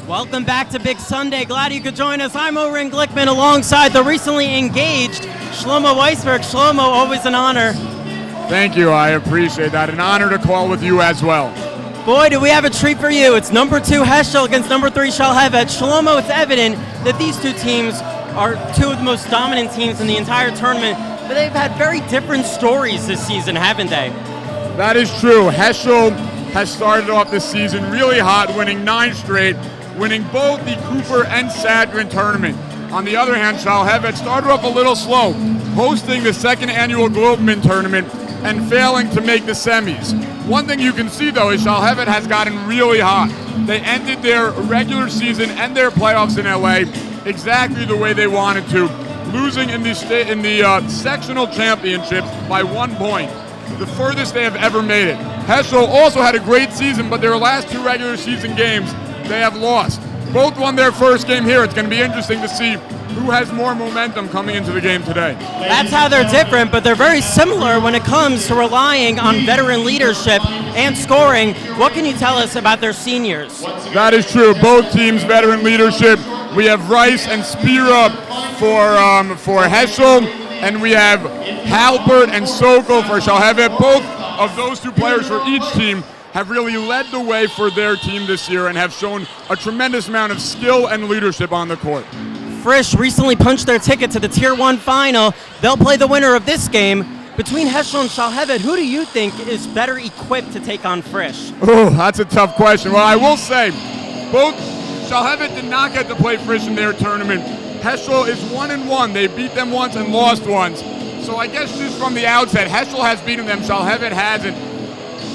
Welcome back to Big Sunday. Glad you could join us. I'm Oren Glickman alongside the recently engaged Shlomo Weisberg. Shlomo, always an honor. Thank you. I appreciate that. An honor to call with you as well. Boy, do we have a treat for you. It's number 2 Heschel against number 3 Shalhevet. Shlomo, it's evident that these two teams are two of the most dominant teams in the entire tournament, but they've had very different stories this season, haven't they? That is true. Heschel has started off this season really hot, winning 9 straight, winning both the Cooper and Sadgren tournament. On the other hand, Shalhevet started off a little slow, hosting the second annual Globeman tournament and failing to make the semis. One thing you can see, though, is Shalhevet has gotten really hot. They ended their regular season and their playoffs in LA exactly the way they wanted to, losing in the sectional championship by 1 point, the furthest they have ever made it. Heschel also had a great season, but their last 2 regular season games they have lost. Both won their first game here. It's going to be interesting to see who has more momentum coming into the game today. That's how they're different, but they're very similar when it comes to relying on veteran leadership and scoring. What can you tell us about their seniors? That is true. Both teams, veteran leadership. We have Rice and Spira for Heschel, and we have Halpert and Sokol for Shalhevet. Both of those 2 players for each team have really led the way for their team this year and have shown a tremendous amount of skill and leadership on the court. Frisch recently punched their ticket to the Tier 1 final. They'll play the winner of this game. Between Heschel and Shalhevet, who do you think is better equipped to take on Frisch? Oh, that's a tough question. Well, I will say, both Shalhevet did not get to play Frisch in their tournament. Heschel is 1-1. They beat them once and lost once. So I guess just from the outset, Heschel has beaten them, Shalhevet hasn't.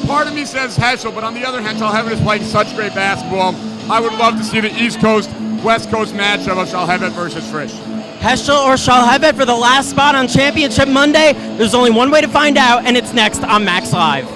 Part of me says Heschel, but on the other hand, Shalhevet is playing such great basketball. I would love to see the East Coast, West Coast matchup of Shalhevet versus Frisch. Heschel or Shalhevet for the last spot on Championship Monday? There's only one way to find out, and it's next on Max Live.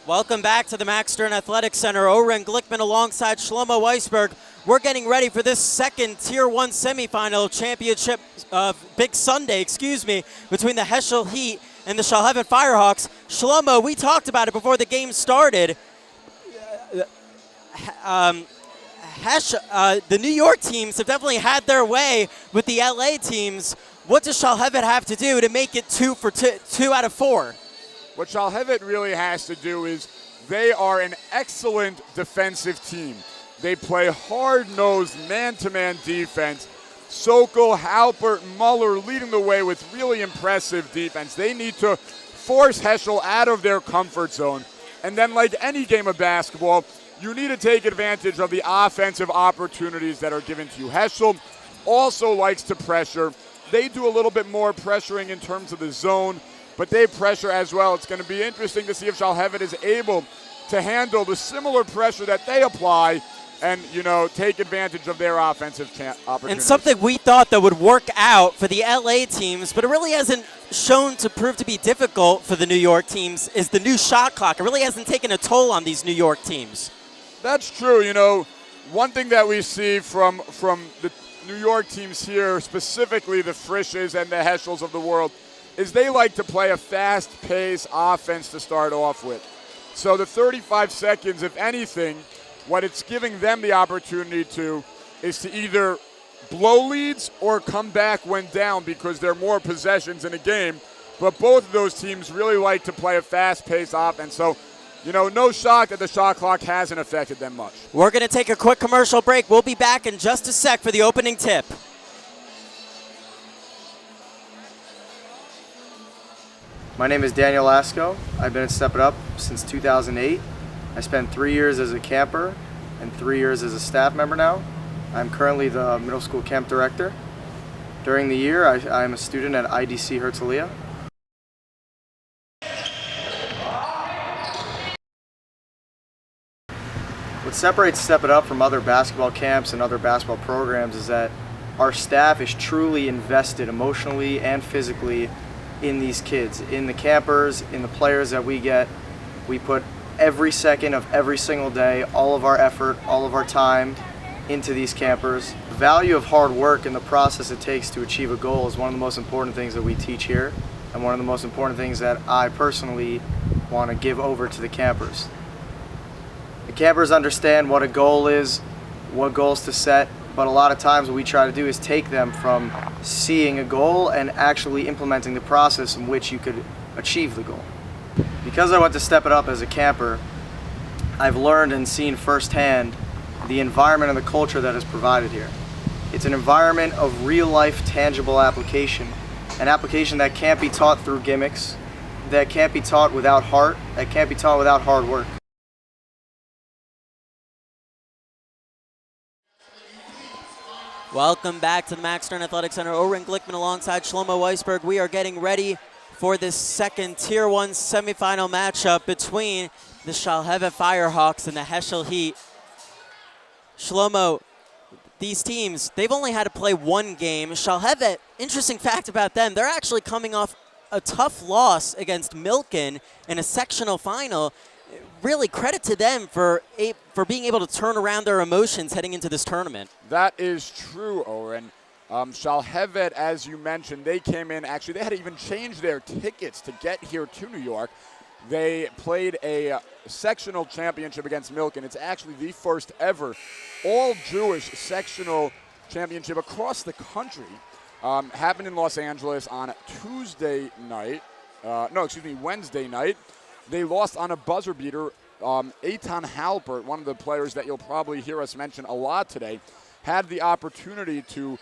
Welcome back to the Max Stern Athletic Center. Oren Glickman alongside Shlomo Weisberg. We're getting ready for this second Tier 1 semifinal championship, Big Sunday, between the Heschel Heat and the Shalhevet Firehawks. Shlomo, we talked about it before the game started. The New York teams have definitely had their way with the LA teams. What does Shalhevet have to do to make it 2 out of 4? What Shalhevet really has to do is they are an excellent defensive team. They play hard-nosed, man-to-man defense. Sokol, Halpert, Muller leading the way with really impressive defense. They need to force Heschel out of their comfort zone. And then like any game of basketball, you need to take advantage of the offensive opportunities that are given to you. Heschel also likes to pressure. They do a little bit more pressuring in terms of the zone, but they pressure as well. It's going to be interesting to see if Shalhevet is able to handle the similar pressure that they apply and, take advantage of their offensive opportunities. And something we thought that would work out for the LA teams, but it really hasn't shown to prove to be difficult for the New York teams, is the new shot clock. It really hasn't taken a toll on these New York teams. That's true. One thing that we see from the New York teams here, specifically the Frisches and the Heschels of the world, is they like to play a fast-paced offense to start off with. So the 35 seconds, if anything, what it's giving them the opportunity to is to either blow leads or come back when down because there are more possessions in a game. But both of those teams really like to play a fast-paced offense. So, no shock that the shot clock hasn't affected them much. We're going to take a quick commercial break. We'll be back in just a sec for the opening tip. My name is Daniel Lasco. I've been at Step It Up since 2008. I spent 3 years as a camper and 3 years as a staff member now. I'm currently the middle school camp director. During the year, I'm a student at IDC Herzliya. What separates Step It Up from other basketball camps and other basketball programs is that our staff is truly invested emotionally and physically in these kids, in the campers, in the players that we get. We put every second of every single day, all of our effort, all of our time into these campers. The value of hard work and the process it takes to achieve a goal is one of the most important things that we teach here, and one of the most important things that I personally want to give over to the campers. The campers understand what a goal is, what goals to set, but a lot of times what we try to do is take them from seeing a goal and actually implementing the process in which you could achieve the goal. Because I went to Step It Up as a camper, I've learned and seen firsthand the environment and the culture that is provided here. It's an environment of real-life, tangible application, an application that can't be taught through gimmicks, that can't be taught without heart, that can't be taught without hard work. Welcome back to the Max Stern Athletic Center. O-Ring Glickman alongside Shlomo Weisberg. We are getting ready for this second Tier 1 semifinal matchup between the Shalhevet Firehawks and the Heschel Heat. Shlomo, these teams, they've only had to play one game. Shalhevet, interesting fact about them, they're actually coming off a tough loss against Milken in a sectional final. Really credit to them for being able to turn around their emotions heading into this tournament. That is true, Oren. Shalhevet, as you mentioned, they came in, actually they had to even change their tickets to get here to New York. They played a sectional championship against Milken. It's actually the first ever all-Jewish sectional championship across the country. Happened in Los Angeles on Wednesday night. They lost on a buzzer beater. Eitan Halpert, one of the players that you'll probably hear us mention a lot today, had the opportunity to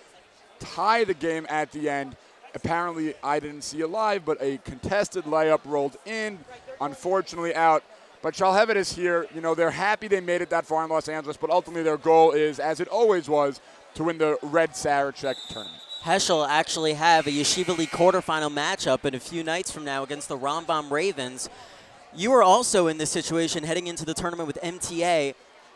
tie the game at the end. Apparently, I didn't see it live, but a contested layup rolled in, unfortunately out. But Shalhevet is here. You know, they're happy they made it that far in Los Angeles, but ultimately their goal is, as it always was, to win the Red Sarachek tournament. Heschel actually have a Yeshiva League quarterfinal matchup in a few nights from now against the Rambam Ravens. You are also in this situation heading into the tournament with MTA.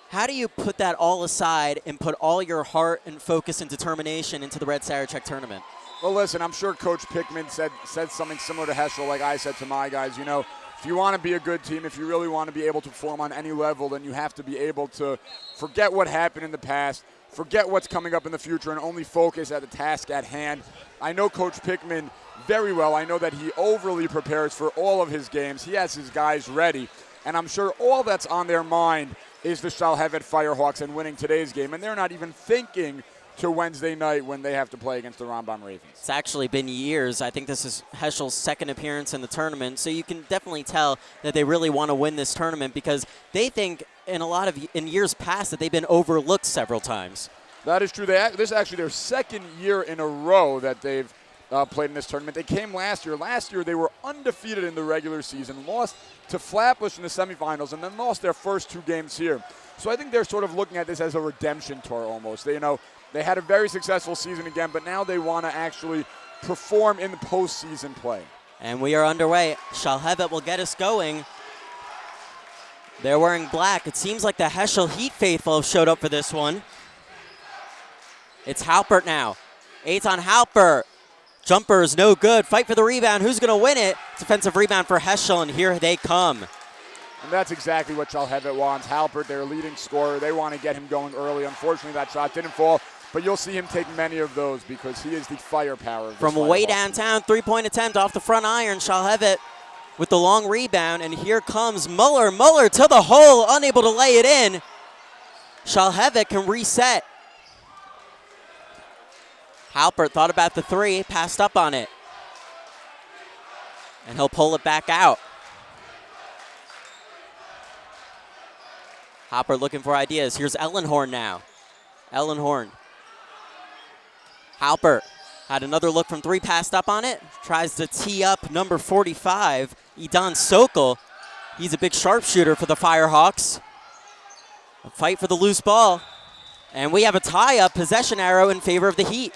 How do you put that all aside and put all your heart and focus and determination into the Red Sarachek tournament? Well, listen, I'm sure Coach Pickman said something similar to Heschel, like I said to my guys. You know, if you want to be a good team, if you really want to be able to perform on any level, then you have to be able to forget what happened in the past, forget what's coming up in the future, and only focus at the task at hand. I know Coach Pickman very well. I know that he overly prepares for all of his games. He has his guys ready, and I'm sure all that's on their mind is the Shalhevet Firehawks and winning today's game, and they're not even thinking to Wednesday night when they have to play against the Rambam Ravens. It's actually been years. I think this is Heschel's second appearance in the tournament, so you can definitely tell that they really want to win this tournament because they think in years past that they've been overlooked several times. That is true. This is actually their second year in a row that they've played in this tournament. They came last year. Last year they were undefeated in the regular season, lost to Flatbush in the semifinals, and then lost their first two games here. So I think they're sort of looking at this as a redemption tour almost. They had a very successful season again, but now they want to actually perform in the postseason play. And we are underway. Shalhevet will get us going. They're wearing black. It seems like the Heschel Heat faithful have showed up for this one. It's Halpert now. Eitan Halpert. Jumper is no good. Fight for the rebound. Who's going to win it? Defensive rebound for Heschel, and here they come. And that's exactly what Shalhevet wants. Halpert, their leading scorer, they want to get him going early. Unfortunately, that shot didn't fall. But you'll see him take many of those because he is the firepower of this From way downtown, three-point attempt off the front iron. Shalhevet with the long rebound, and here comes Muller. Muller to the hole, unable to lay it in. Shalhevet can reset. Halpert thought about the three, passed up on it. And he'll pull it back out. Halpert looking for ideas. Here's Ellenhorn now. Ellenhorn. Halpert Had another look from three, passed up on it. Tries to tee up number 45, Idan Sokol. He's a big sharpshooter for the Firehawks. A fight for the loose ball. And we have a tie-up possession arrow in favor of the Heat.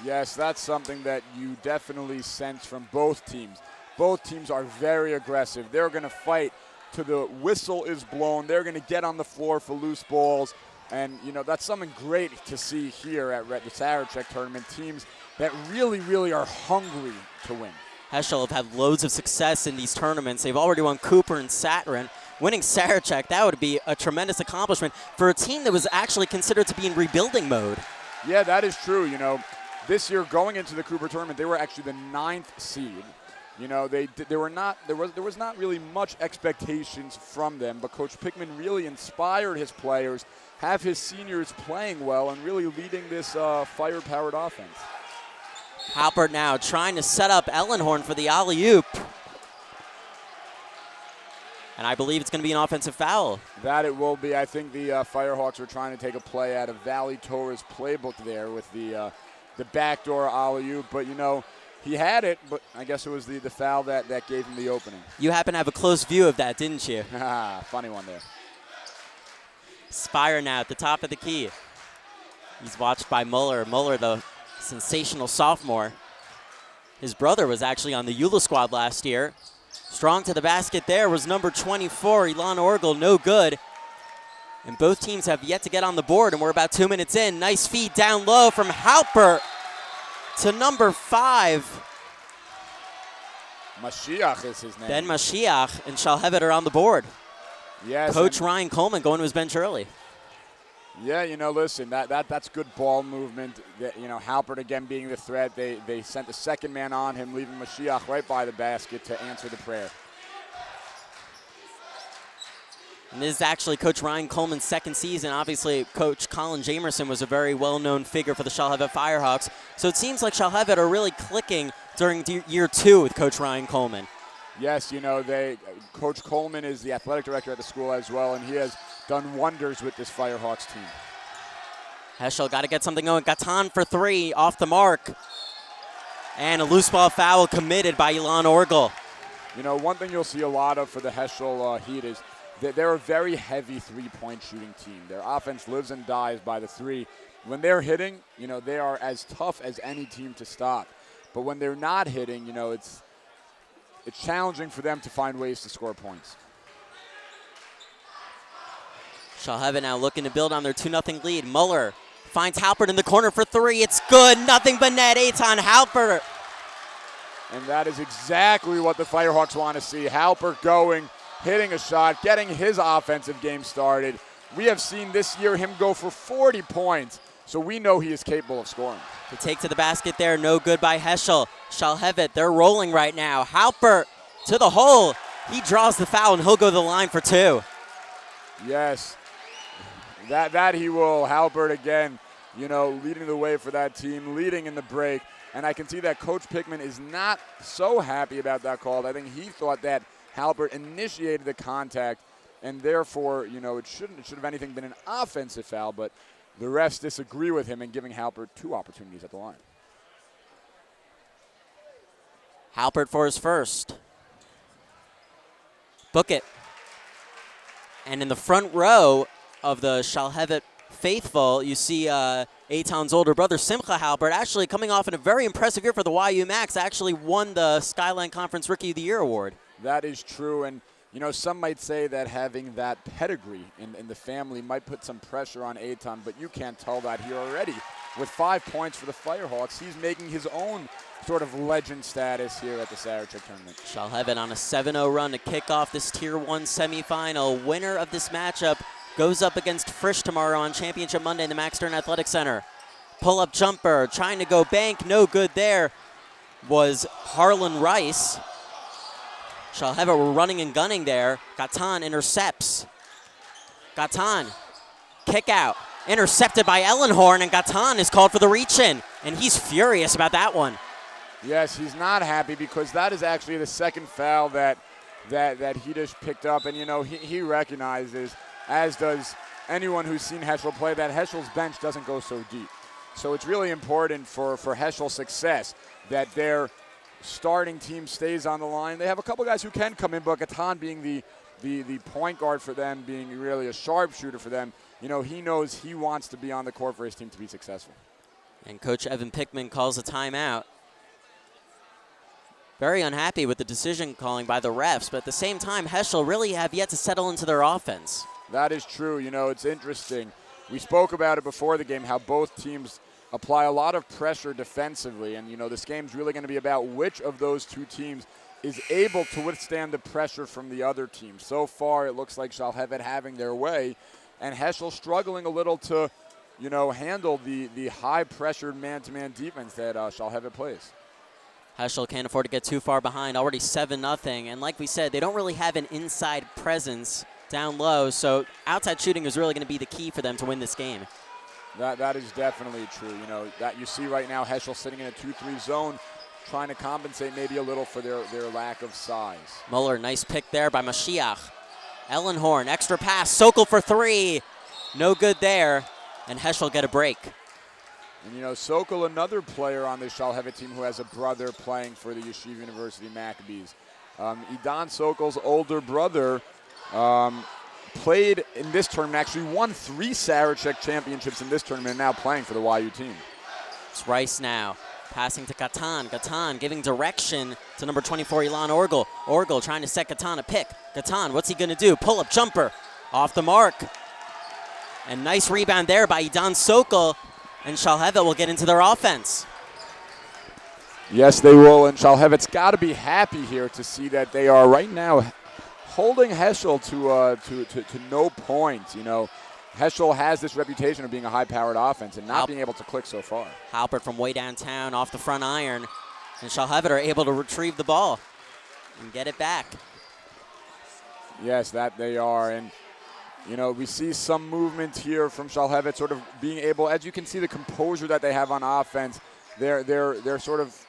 Yes, that's something that you definitely sense from both teams. Both teams are very aggressive. They're going to fight till the whistle is blown. They're going to get on the floor for loose balls. And, you know, that's something great to see here at the Sarachek tournament. Teams that really, really are hungry to win. Heschel have had loads of success in these tournaments. They've already won Cooper and Saturn. Winning Sarachek, that would be a tremendous accomplishment for a team that was actually considered to be in rebuilding mode. Yeah, that is true. You know, this year going into the Cooper tournament, they were actually the 9th seed. You know, there was not really much expectations from them, but Coach Pickman really inspired his players, have his seniors playing well, and really leading this fire-powered offense. Halpert now trying to set up Ellenhorn for the alley-oop. And I believe it's going to be an offensive foul. That it will be. I think the Firehawks were trying to take a play out of Valley Torres' playbook there with the backdoor alley-oop, but you know, he had it, but I guess it was the foul that gave him the opening. You happen to have a close view of that, didn't you? Funny one there. Spire now at the top of the key. He's watched by Muller. Muller, the sensational sophomore. His brother was actually on the Eula squad last year. Strong to the basket there was number 24, Ilan Orgel, no good. And both teams have yet to get on the board, and we're about 2 minutes in. Nice feed down low from Halpert to number 5. Mashiach is his name. Ben Mashiach and Shalhevet are on the board. Yes. Coach Ryan Coleman going to his bench early. Yeah, you know, listen, that's good ball movement. You know, Halpert again being the threat. They sent the second man on him, leaving Mashiach right by the basket to answer the prayer. And this is actually Coach Ryan Coleman's second season. Obviously, Coach Colin Jamerson was a very well-known figure for the Shalhevet Firehawks. So it seems like Shalhevet are really clicking during year 2 with Coach Ryan Coleman. Yes, you know, Coach Coleman is the athletic director at the school as well, and he has done wonders with this Firehawks team. Heschel got to get something going. Gatan for 3, off the mark. And a loose ball foul committed by Ilan Orgel. You know, one thing you'll see a lot of for the Heschel Heat is that they're a very heavy three-point shooting team. Their offense lives and dies by the three. When they're hitting, you know, they are as tough as any team to stop. But when they're not hitting, you know, it's challenging for them to find ways to score points. Shalhevet now looking to build on their 2-0 lead. Muller finds Halpert in the corner for 3. It's good. Nothing but net. Eitan Halpert. And that is exactly what the Firehawks want to see. Halpert going, hitting a shot, getting his offensive game started. We have seen this year him go for 40 points, so we know he is capable of scoring. The take to the basket there, no good by Heschel. Shalhevet, they're rolling right now. Halpert to the hole. He draws the foul, and he'll go to the line for 2. Yes, that he will. Halpert again, you know, leading the way for that team, leading in the break. And I can see that Coach Pickman is not so happy about that call. I think he thought that Halpert initiated the contact, and therefore, you know, it should have anything been an offensive foul, but the refs disagree with him and giving Halpert 2 opportunities at the line. Halpert for his first. Book it. And in the front row of the Shalhevet faithful, you see Eitan's older brother, Simcha Halpert, actually coming off in a very impressive year for the YU Max, actually won the Skyline Conference Rookie of the Year award. That is true, and you know, some might say that having that pedigree in the family might put some pressure on Eitan, but you can't tell that here already. With 5 points for the Firehawks, he's making his own sort of legend status here at the Sarachek tournament. Shalhevet on a 7-0 run to kick off this Tier 1 semifinal. Winner of this matchup goes up against Frisch tomorrow on Championship Monday in the Max Stern Athletic Center. Pull-up jumper, trying to go bank, no good there, was Harlan Rice. Shalhevet were running and gunning there. Gatan intercepts. Gatan, kick out, intercepted by Ellenhorn, and Gatan is called for the reach-in, and he's furious about that one. Yes, he's not happy because that is actually the second foul that he just picked up, and you know, he recognizes, as does anyone who's seen Heschel play, that Heschel's bench doesn't go so deep. So it's really important for Heschel's success that their starting team stays on the line. They have a couple guys who can come in, but Gatan being the point guard for them, being really a sharpshooter for them, he knows he wants to be on the court for his team to be successful. And Coach Evan Pickman calls a timeout. Very unhappy with the decision calling by the refs, but at the same time, Heschel really have yet to settle into their offense. That is true. It's interesting. We spoke about it before the game, how both teams apply a lot of pressure defensively, and this game's really going to be about which of those two teams is able to withstand the pressure from the other team. So far, it looks like Shalhevet having their way, and Heschel struggling a little to, handle the high-pressured man-to-man defense that Shalhevet plays. Heschel can't afford to get too far behind, already 7-0, and like we said, they don't really have an inside presence down low, so outside shooting is really going to be the key for them to win this game. That is definitely true. That you see right now, Heschel sitting in a 2-3 zone, trying to compensate maybe a little for their lack of size. Muller, nice pick there by Mashiach. Ellenhorn, extra pass, Sokol for 3. No good there, and Heschel get a break. And Sokol, another player on the Shalhevet team who has a brother playing for the Yeshiva University Maccabees. Idan Sokol's older brother played in this tournament, actually won 3 Sarachek championships in this tournament, and now playing for the YU team. It's Rice now, passing to Gatan. Gatan giving direction to number 24, Ilan Orgel. Orgel trying to set Gatan a pick. Gatan, what's he going to do? Pull-up jumper, off the mark. And nice rebound there by Idan Sokol, and Shalhevet will get into their offense. Yes, they will, and Shalhevet's got to be happy here to see that they are right now holding Heschel to no points. Heschel has this reputation of being a high-powered offense and not being able to click so far. Halpert from way downtown off the front iron, and Shalhevet are able to retrieve the ball and get it back. Yes, that they are, and we see some movement here from Shalhevet, sort of being able, as you can see, the composure that they have on offense. They're sort of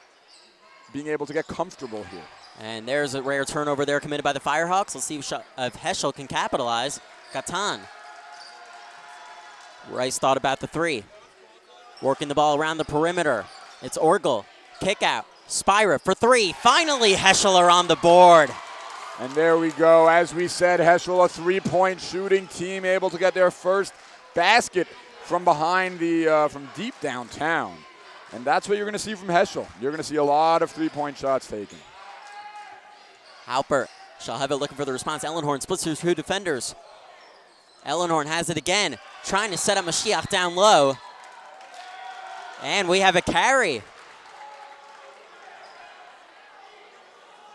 being able to get comfortable here. And there's a rare turnover there committed by the Firehawks. Let's see if Heschel can capitalize. Gatan. Rice thought about the 3. Working the ball around the perimeter. It's Orgel. Kick out. Spira for 3. Finally, Heschel are on the board. And there we go. As we said, Heschel, a 3-point shooting team, able to get their first basket from behind from deep downtown. And that's what you're going to see from Heschel. You're going to see a lot of 3-point shots taken. Halpert. Shalhevet looking for the response. Ellenhorn splits through 2 defenders. Ellenhorn has it again, trying to set up Mashiach down low. And we have a carry.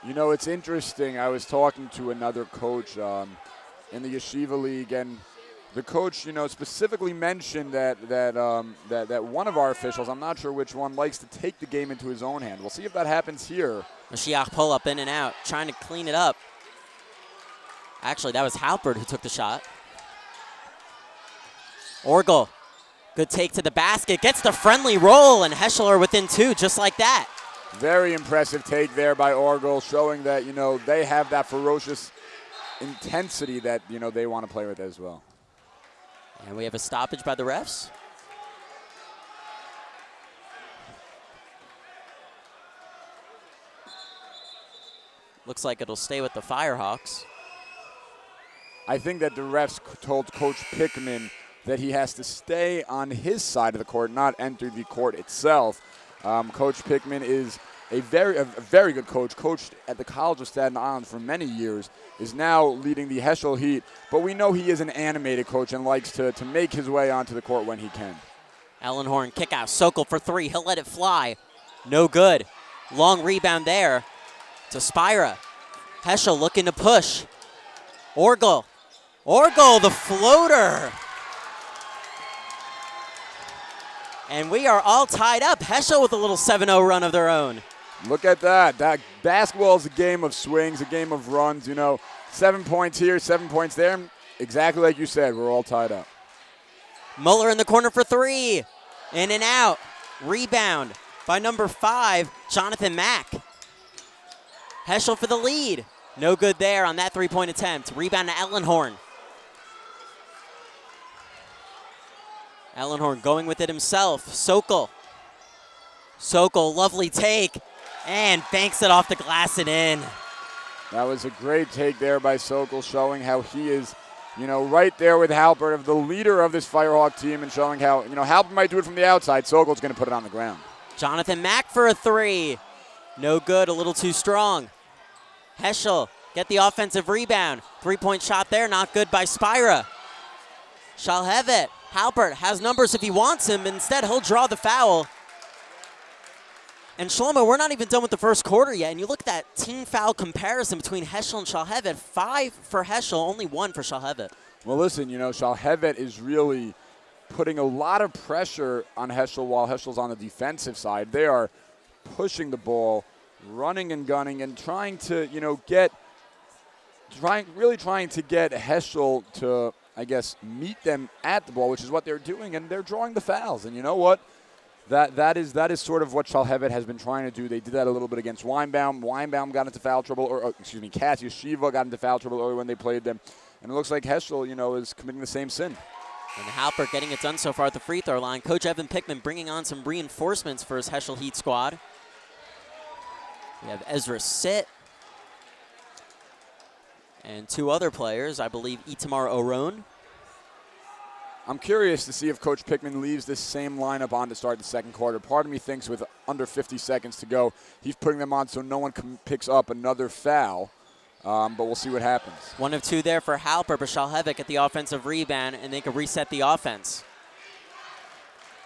It's interesting. I was talking to another coach in the Yeshiva League, and the coach, specifically mentioned that one of our officials, I'm not sure which one, likes to take the game into his own hand. We'll see if that happens here. Mashiach pull up in and out, trying to clean it up. Actually, that was Halpert who took the shot. Orgel, good take to the basket, gets the friendly roll, and Heschel are within 2, just like that. Very impressive take there by Orgel, showing that, they have that ferocious intensity that, they want to play with as well. And we have a stoppage by the refs. Looks like it'll stay with the Firehawks. I think that the refs told Coach Pickman that he has to stay on his side of the court, not enter the court itself. Coach Pickman is a very good coach, coached at the College of Staten Island for many years, is now leading the Heschel Heat, but we know he is an animated coach and likes to make his way onto the court when he can. Ellenhorn kick out, Sokol for 3, he'll let it fly. No good. Long rebound there to Spira. Heschel looking to push. Orgel, the floater. And we are all tied up. Heschel with a little 7-0 run of their own. Look at that. That basketball is a game of swings, a game of runs. 7 points here, 7 points there. Exactly like you said, we're all tied up. Muller in the corner for 3. In and out. Rebound by number 5, Jonathan Mack. Heschel for the lead. No good there on that 3-point attempt. Rebound to Ellenhorn. Ellenhorn going with it himself. Sokol. Sokol, lovely take, and banks it off the glass and in. That was a great take there by Sokol, showing how he is, right there with Halpert, of the leader of this Firehawk team, and showing how, Halpert might do it from the outside. Sokol's going to put it on the ground. Jonathan Mack for a three. No good, a little too strong. Heschel, get the offensive rebound. Three-point shot there, not good by Spira. Shalhevet, Halpert has numbers if he wants him. Instead, he'll draw the foul. And Shlomo, we're not even done with the first quarter yet, and you look at that team foul comparison between Heschel and Shalhevet. 5 for Heschel, only 1 for Shalhevet. Well, listen, Shalhevet is really putting a lot of pressure on Heschel while Heschel's on the defensive side. They are pushing the ball, running and gunning, and trying to, really trying to get Heschel to, meet them at the ball, which is what they're doing, and they're drawing the fouls. And you know what? That is sort of what Shalhevet has been trying to do. They did that a little bit against Weinbaum. Weinbaum got into foul trouble, Kat Yeshiva got into foul trouble earlier when they played them. And it looks like Heschel, is committing the same sin. And Halpert getting it done so far at the free throw line. Coach Evan Pickman bringing on some reinforcements for his Heschel Heat squad. We have Ezra Sitt. And 2 other players, I believe Itamar Oron. I'm curious to see if Coach Pickman leaves this same lineup on to start the second quarter. Part of me thinks with under 50 seconds to go, he's putting them on so no one picks up another foul. But we'll see what happens. 1 of 2 there for Halpert, but Shalhevet at the offensive rebound, and they can reset the offense.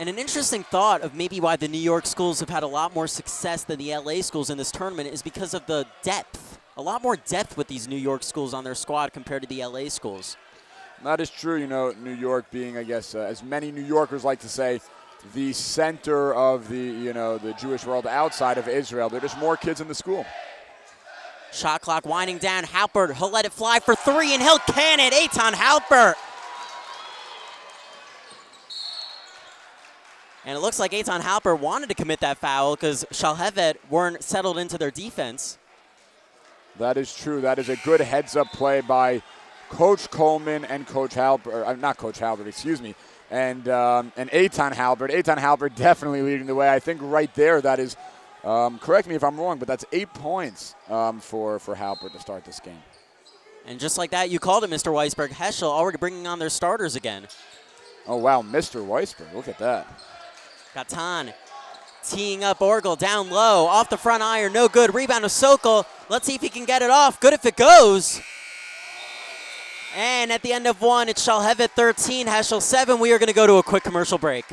And an interesting thought of maybe why the New York schools have had a lot more success than the LA schools in this tournament is because of the depth. A lot more depth with these New York schools on their squad compared to the LA schools. That is true, New York being, as many New Yorkers like to say, the center of the Jewish world outside of Israel. There are just more kids in the school. Shot clock winding down. Halpert, he'll let it fly for 3, and he'll can it. Eitan Halpert. And it looks like Eitan Halpert wanted to commit that foul because Shalhevet weren't settled into their defense. That is true. That is a good heads-up play by Coach Coleman and Coach Halpert, not Coach Halpert, excuse me, and Eitan Halpert. Eitan Halpert definitely leading the way. I think right there that is, correct me if I'm wrong, but that's 8 points for Halpert to start this game. And just like that, you called it, Mr. Weisberg. Heschel already bringing on their starters again. Oh, wow, Mr. Weisberg, look at that. Gatan teeing up Orgel down low, off the front iron, no good. Rebound of Sokol. Let's see if he can get it off. Good if it goes. And at the end of 1, it's Shalhevet 13, Heschel 7. We are going to go to a quick commercial break.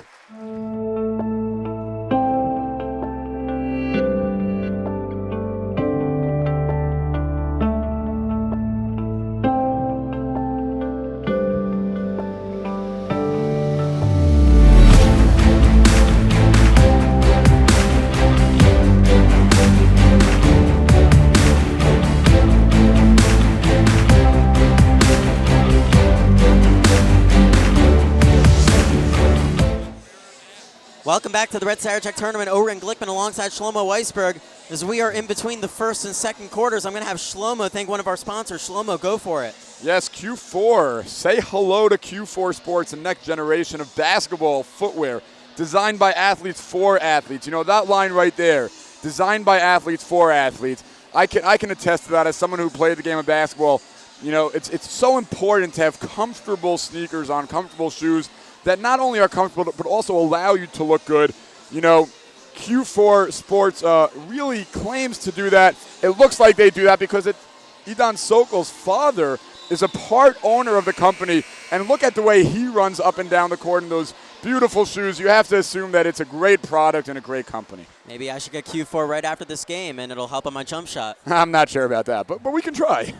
Welcome back to the Red Sarachek Tournament. Oren Glickman alongside Shlomo Weisberg. As we are in between the first and second quarters, I'm going to have Shlomo thank one of our sponsors. Shlomo, go for it. Yes, Q4. Say hello to Q4 Sports, the next generation of basketball footwear designed by athletes for athletes. That line right there, designed by athletes for athletes. I can attest to that as someone who played the game of basketball. It's so important to have comfortable sneakers on, comfortable shoes that not only are comfortable but also allow you to look good. Q4 Sports really claims to do that. It looks like they do that because Idan Sokol's father is a part owner of the company, and look at the way he runs up and down the court in those beautiful shoes. You have to assume that it's a great product and a great company. Maybe I should get Q4 right after this game, and it'll help on my jump shot. I'm not sure about that, but we can try.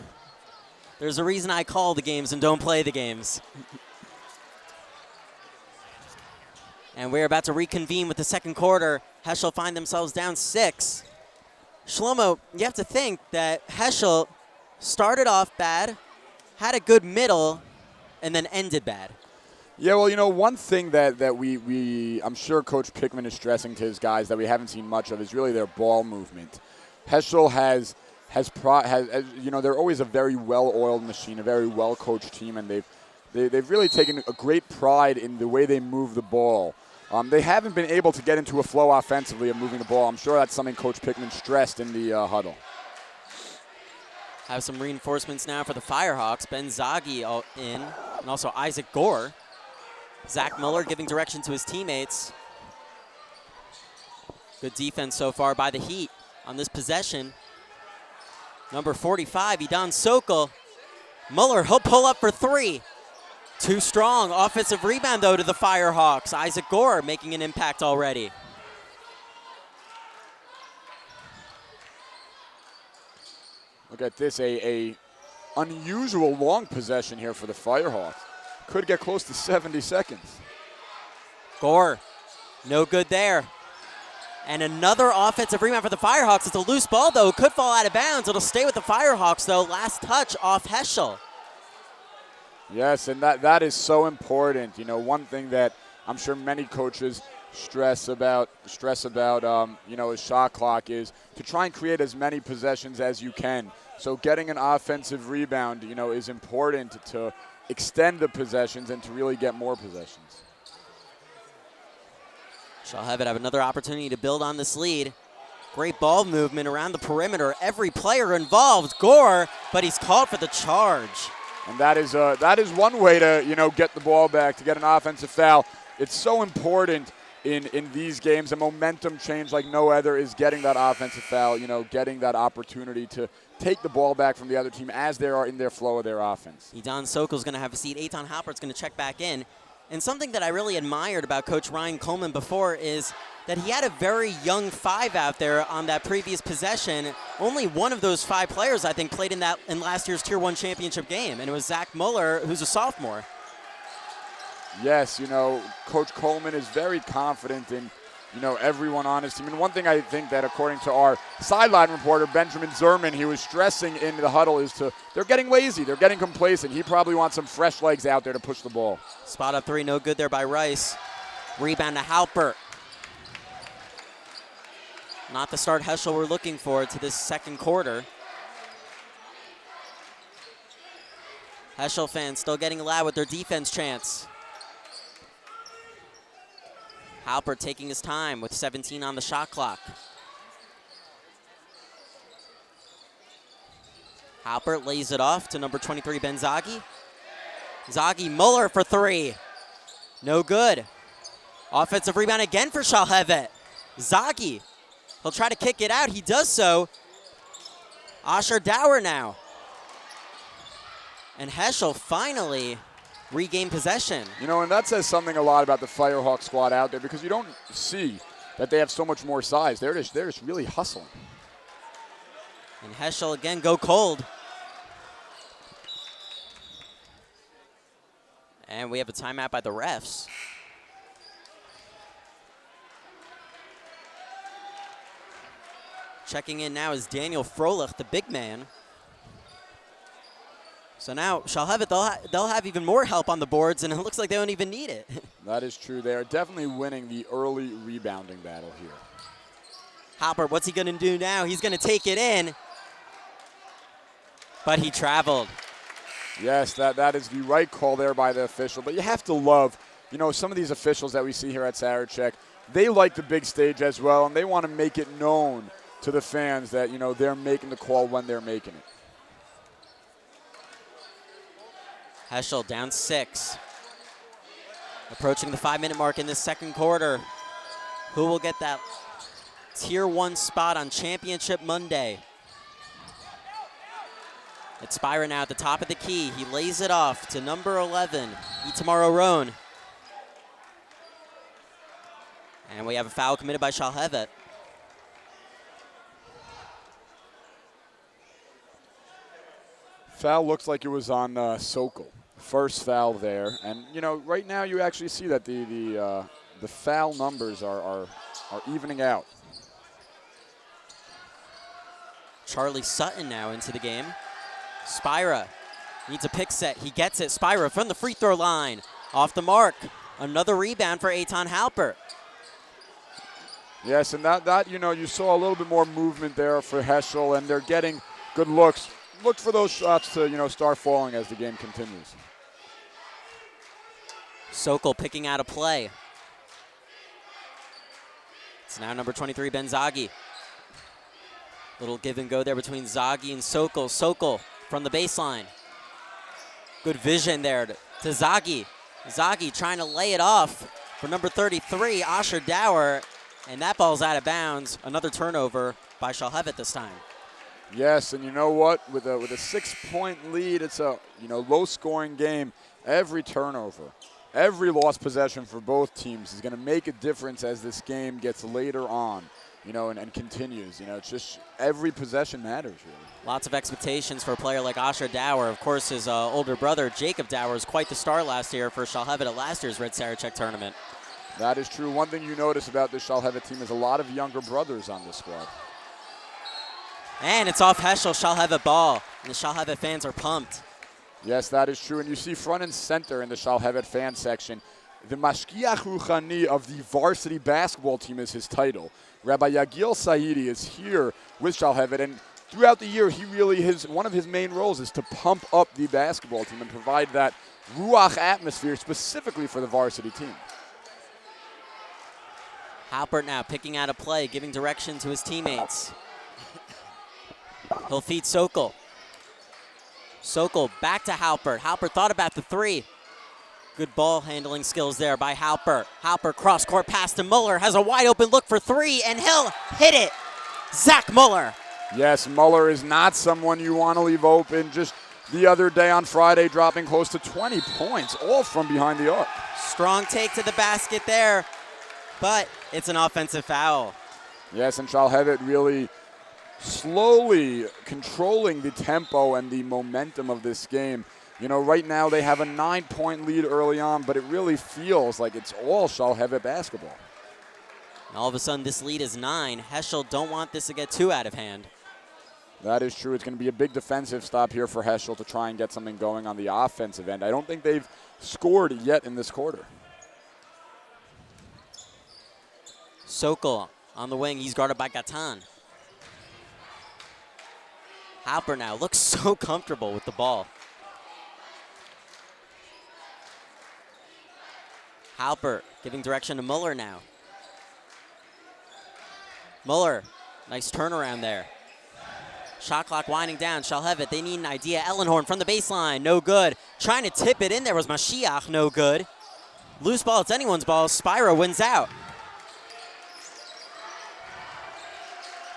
There's a reason I call the games and don't play the games. And we're about to reconvene with the second quarter. Heschel find themselves down 6. Shlomo, you have to think that Heschel started off bad, had a good middle, and then ended bad. Yeah, well, one thing that I'm sure Coach Pickman is stressing to his guys that we haven't seen much of is really their ball movement. Heschel has they're always a very well-oiled machine, a very well-coached team, and they've they've really taken a great pride in the way they move the ball. They haven't been able to get into a flow offensively of moving the ball. I'm sure that's something Coach Pickman stressed in the huddle. Have some reinforcements now for the Firehawks. Ben Zaghi in, and also Isaac Gore. Zach Muller giving direction to his teammates. Good defense so far by the Heat on this possession. Number 45, Idan Sokol. Muller, he'll pull up for three. Too strong. Offensive rebound, though, to the Firehawks. Isaac Gore making an impact already. Look at this, a unusual long possession here for the Firehawks. Could get close to 70 seconds. Gore, no good there. And another offensive rebound for the Firehawks. It's a loose ball, though. It could fall out of bounds. It'll stay with the Firehawks, though. Last touch off Heschel. Yes, and that is so important. You know, one thing that I'm sure many coaches stress about you know, a shot clock is to try and create as many possessions as you can. So getting an offensive rebound, you know, is important to extend the possessions and to really get more possessions. Shalhevet have another opportunity to build on this lead. Great ball movement around the perimeter. Every player involved. Gore, but he's called for the charge. And that is one way to, you know, get the ball back, to get an offensive foul. It's so important in these games. A momentum change like no other is getting that offensive foul, you know, getting that opportunity to take the ball back from the other team as they are in their flow of their offense. Idan Sokol's going to have a seat. Eitan Halpert's going to check back in. And something that I really admired about Coach Ryan Coleman before is that he had a very young five out there on that previous possession. Only one of those five players, I think, played in last year's Tier 1 championship game, and it was Zach Muller, who's a sophomore. Yes, you know, Coach Coleman is very confident in, you know, everyone on his team. And one thing I think that, according to our sideline reporter, Benjamin Zerman, he was stressing in the huddle is they're getting lazy, they're getting complacent. He probably wants some fresh legs out there to push the ball. Spot up three, no good there by Rice. Rebound to Halpert. Not the start Heschel we're looking for to this second quarter. Heschel fans still getting loud with their defense chants. Halpert taking his time with 17 on the shot clock. Halpert lays it off to number 23, Ben Zaghi. Zaghi, Muller for three. No good. Offensive rebound again for Shalhevet. Zaghi, he'll try to kick it out. He does so. Asher Dower now. And Heschel finally regained possession. You know, and that says something a lot about the Firehawk squad out there, because you don't see that they have so much more size. They're just really hustling. And Heschel again go cold. And we have a timeout by the refs. Checking in now is Daniel Froelich, the big man. So now Shalhevet, they'll have even more help on the boards, and it looks like they don't even need it. That is true. They are definitely winning the early rebounding battle here. Halpert, what's he going to do now? He's going to take it in, but he traveled. Yes, that is the right call there by the official. But you have to love, you know, some of these officials that we see here at Sarachek. They like the big stage as well, and they want to make it known to the fans that, you know, they're making the call when they're making it. Heschel down 6. Approaching the 5-minute mark in this second quarter. Who will get that Tier 1 spot on Championship Monday? It's Spira now at the top of the key. He lays it off to number 11, Itamar Oron. And we have a foul committed by Shalhevet. Foul looks like it was on Sokol. First foul there, and you know, right now you actually see that the foul numbers are evening out. Charlie Sutton now into the game. Spira needs a pick set. He gets it. Spira from the free throw line, off the mark. Another rebound for Eitan Halpert. Yes, and that you know, you saw a little bit more movement there for Heschel, and they're getting good looks. Look for those shots to, you know, start falling as the game continues. Sokol picking out a play. It's now number 23, Ben Zaghi. Little give and go there between Zaghi and Sokol. Sokol from the baseline. Good vision there to Zaghi. Zaghi trying to lay it off for number 33, Asher Dower. And that ball's out of bounds. Another turnover by Shalhevet this time. Yes, and you know what? With a 6-point lead, it's a low-scoring game. Every turnover, every lost possession for both teams is going to make a difference as this game gets later on, and continues. It's just every possession matters, really. Lots of expectations for a player like Asher Dower. Of course, his older brother, Jacob Dower, was quite the star last year for Shalhevet at last year's Red Sarachek tournament. That is true. One thing you notice about this Shalhevet team is a lot of younger brothers on this squad. And it's off Heschel, Shalhevet ball. And the Shalhevet fans are pumped. Yes, that is true. And you see front and center in the Shalhevet fan section, the Mashkiach Ruchani of the varsity basketball team is his title. Rabbi Yagil Saidi is here with Shalhevet, and throughout the year, one of his main roles is to pump up the basketball team and provide that ruach atmosphere specifically for the varsity team. Halpert now picking out a play, giving direction to his teammates. He'll feed Sokol. Sokol back to Halpert. Halpert thought about the three. Good ball handling skills there by Halpert. Halpert cross court pass to Muller. Has a wide open look for three, and he'll hit it. Zach Muller. Yes, Muller is not someone you want to leave open. Just the other day on Friday, dropping close to 20 points, all from behind the arc. Strong take to the basket there, but it's an offensive foul. Yes, and Shalhevet really slowly controlling the tempo and the momentum of this game. Right now they have a 9-point lead early on, but it really feels like it's all Shalhevet basketball. And all of a sudden this lead is 9. Heschel don't want this to get too out of hand. That is true. It's going to be a big defensive stop here for Heschel to try and get something going on the offensive end. I don't think they've scored yet in this quarter. Sokol on the wing. He's guarded by Gatan. Halpert now looks so comfortable with the ball. Halpert giving direction to Muller now. Muller, nice turnaround there. Shot clock winding down. Shalhevet, they need an idea. Ellenhorn from the baseline, no good. Trying to tip it in there was Mashiach, no good. Loose ball, it's anyone's ball. Spyro wins out.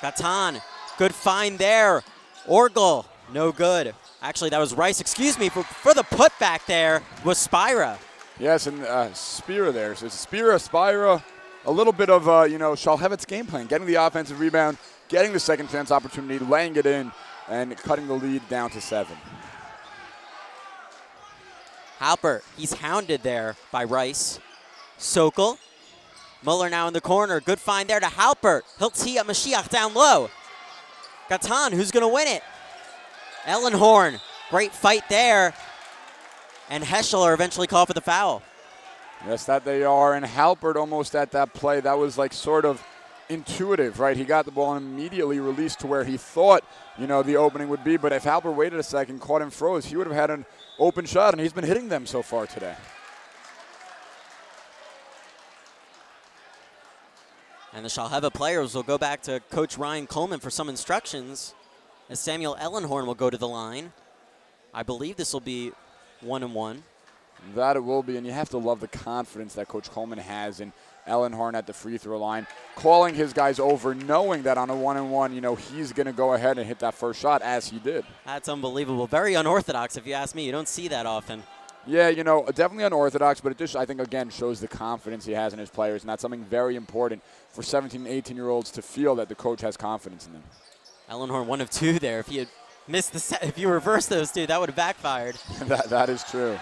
Gatan, good find there. Orgel, no good. Actually, that was Rice, excuse me, for the putback there was Spyra. Yes, and Spira there. So it's Spira, a little bit of, Shalhevet's game plan, getting the offensive rebound, getting the second chance opportunity, laying it in, and cutting the lead down to 7. Halpert, he's hounded there by Rice. Sokol, Muller now in the corner. Good find there to Halpert. He'll tee up Mashiach down low. Gatan, who's going to win it? Ellenhorn, great fight there. And Heschel are eventually called for the foul. Yes, that they are. And Halpert almost at that play. That was like sort of intuitive, right? He got the ball and immediately released to where he thought, the opening would be. But if Halpert waited a second, caught him froze, he would have had an open shot, and he's been hitting them so far today. And the Shalhevet players will go back to Coach Ryan Coleman for some instructions as Samuel Ellenhorn will go to the line. I believe this will be 1-1. That it will be, and you have to love the confidence that Coach Coleman has in Ellenhorn at the free throw line, calling his guys over, knowing that on a 1-on-1, he's going to go ahead and hit that first shot as he did. That's unbelievable. Very unorthodox, if you ask me. You don't see that often. Yeah, definitely unorthodox, but it just, I think, again, shows the confidence he has in his players, and that's something very important for 17 and 18-year-olds to feel that the coach has confidence in them. Ellenhorn 1 of 2 there. If he had missed the set, if you reversed those two, that would have backfired. that is true.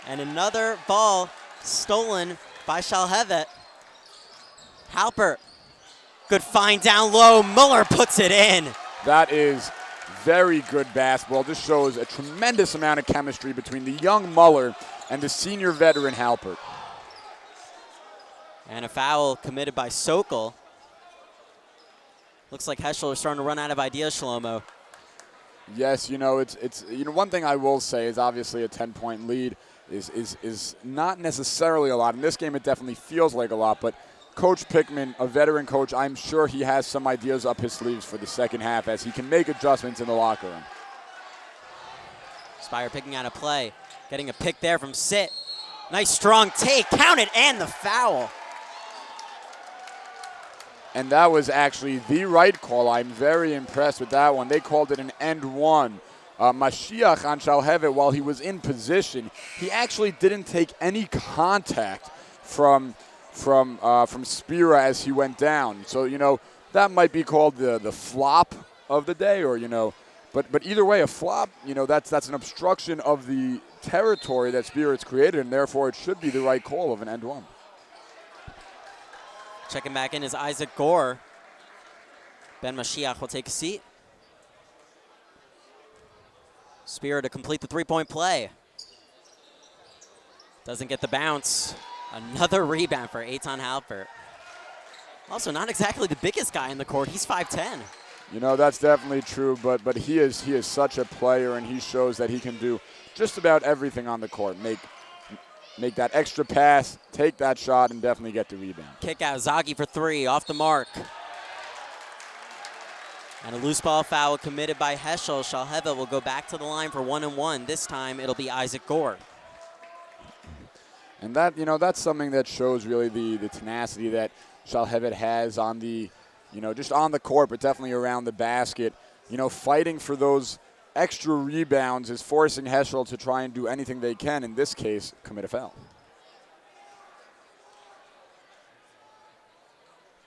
And another ball stolen by Shalhevet. Halpert, good find down low. Muller puts it in. That is very good basketball. This shows a tremendous amount of chemistry between the young Muller and the senior veteran Halpert. And a foul committed by Sokol. Looks like Heschel is starting to run out of ideas, Shlomo. Yes, it's one thing I will say is obviously a 10-point lead is not necessarily a lot. In this game, it definitely feels like a lot, but Coach Pickman, a veteran coach, I'm sure he has some ideas up his sleeves for the second half as he can make adjustments in the locker room. Spire picking out a play, getting a pick there from Sit. Nice strong take, counted, and the foul. And that was actually the right call. I'm very impressed with that one. They called it an end one. Mashiach on Shalhevet, while he was in position, he actually didn't take any contact from Spira as he went down. So, that might be called the flop of the day, or, but either way, a flop, that's an obstruction of the territory that Spira's created, and therefore it should be the right call of an end one. Checking back in is Isaac Gore. Ben Mashiach will take a seat. Spira to complete the three-point play. Doesn't get the bounce. Another rebound for Eitan Halpert. Also, not exactly the biggest guy in the court. He's 5'10". That's definitely true, but he is such a player, and he shows that he can do just about everything on the court. Make that extra pass, take that shot, and definitely get the rebound. Kick out, Zaghi for three, off the mark. And a loose ball foul committed by Heschel. Shalhevet will go back to the line for 1-1. This time it'll be Isaac Gore. And that, that's something that shows really the tenacity that Shalhevet has on the, just on the court, but definitely around the basket. Fighting for those extra rebounds is forcing Heschel to try and do anything they can, in this case, commit a foul.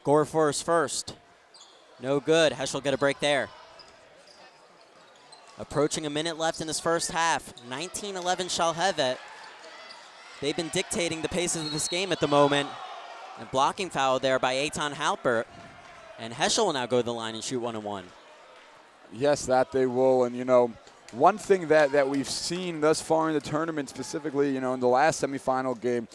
Gore for his first. No good. Heschel get a break there. Approaching a minute left in his first half. 19-11 Shalhevet. They've been dictating the pace of this game at the moment. And blocking foul there by Eitan Halpert. And Heschel will now go to the line and shoot 1-1. Yes, that they will. And, one thing that we've seen thus far in the tournament, specifically, in the last semifinal game,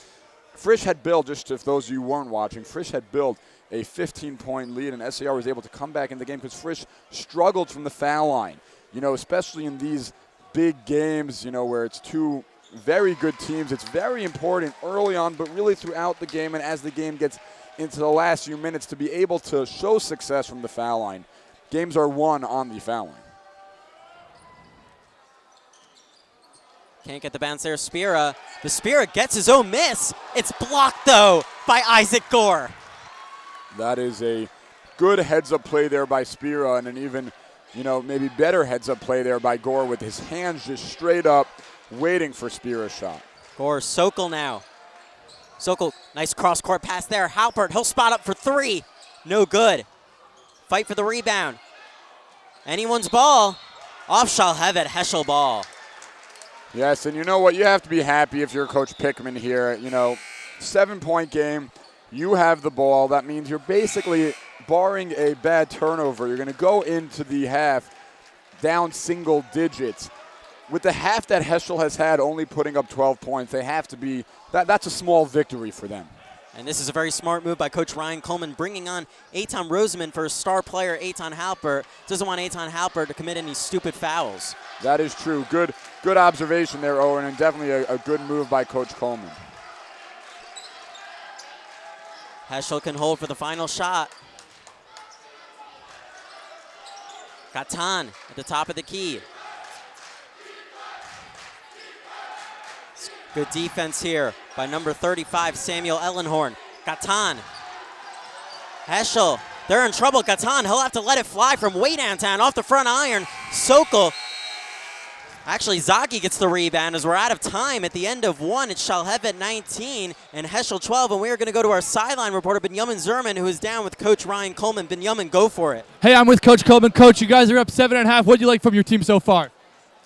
Frisch had built, just if those of you weren't watching, Frisch had built a 15-point lead, and SAR was able to come back in the game because Frisch struggled from the foul line. Especially in these big games, where it's two very good teams, it's very important early on, but really throughout the game and as the game gets into the last few minutes to be able to show success from the foul line. Games are won on the foul line. Can't get the bounce there, Spira. The Spira gets his own miss. It's blocked, though, by Isaac Gore. That is a good heads-up play there by Spira, and an even, maybe better heads-up play there by Gore with his hands just straight up waiting for Spira's shot. Gore, Sokol now. Sokol, nice cross-court pass there. Halpert, he'll spot up for three. No good. Fight for the rebound. Anyone's ball. Off Shalhevet, Heschel ball. Yes, and you know what? You have to be happy if you're Coach Pickman here. 7-point game. You have the ball. That means you're basically, barring a bad turnover, you're going to go into the half down single digits. With the half that Heschel has had only putting up 12 points, they have to be, that's a small victory for them. And this is a very smart move by Coach Ryan Coleman, bringing on Eitan Roseman for his star player, Eitan Halpert. Doesn't want Eitan Halpert to commit any stupid fouls. That is true. Good observation there, Owen, and definitely a good move by Coach Coleman. Heschel can hold for the final shot. Gatan at the top of the key. Good defense here by number 35, Samuel Ellenhorn. Gatan. Heschel, they're in trouble. Gatan, he'll have to let it fly from way downtown off the front iron. Sokol. Actually, Zaghi gets the rebound as we're out of time at the end of one. It's Shalhevet 19 and Heschel 12, and we are going to go to our sideline reporter, Binyamin Zerman, who is down with Coach Ryan Coleman. Binyamin, go for it. Hey, I'm with Coach Coleman. Coach, you guys are up 7.5. What do you like from your team so far?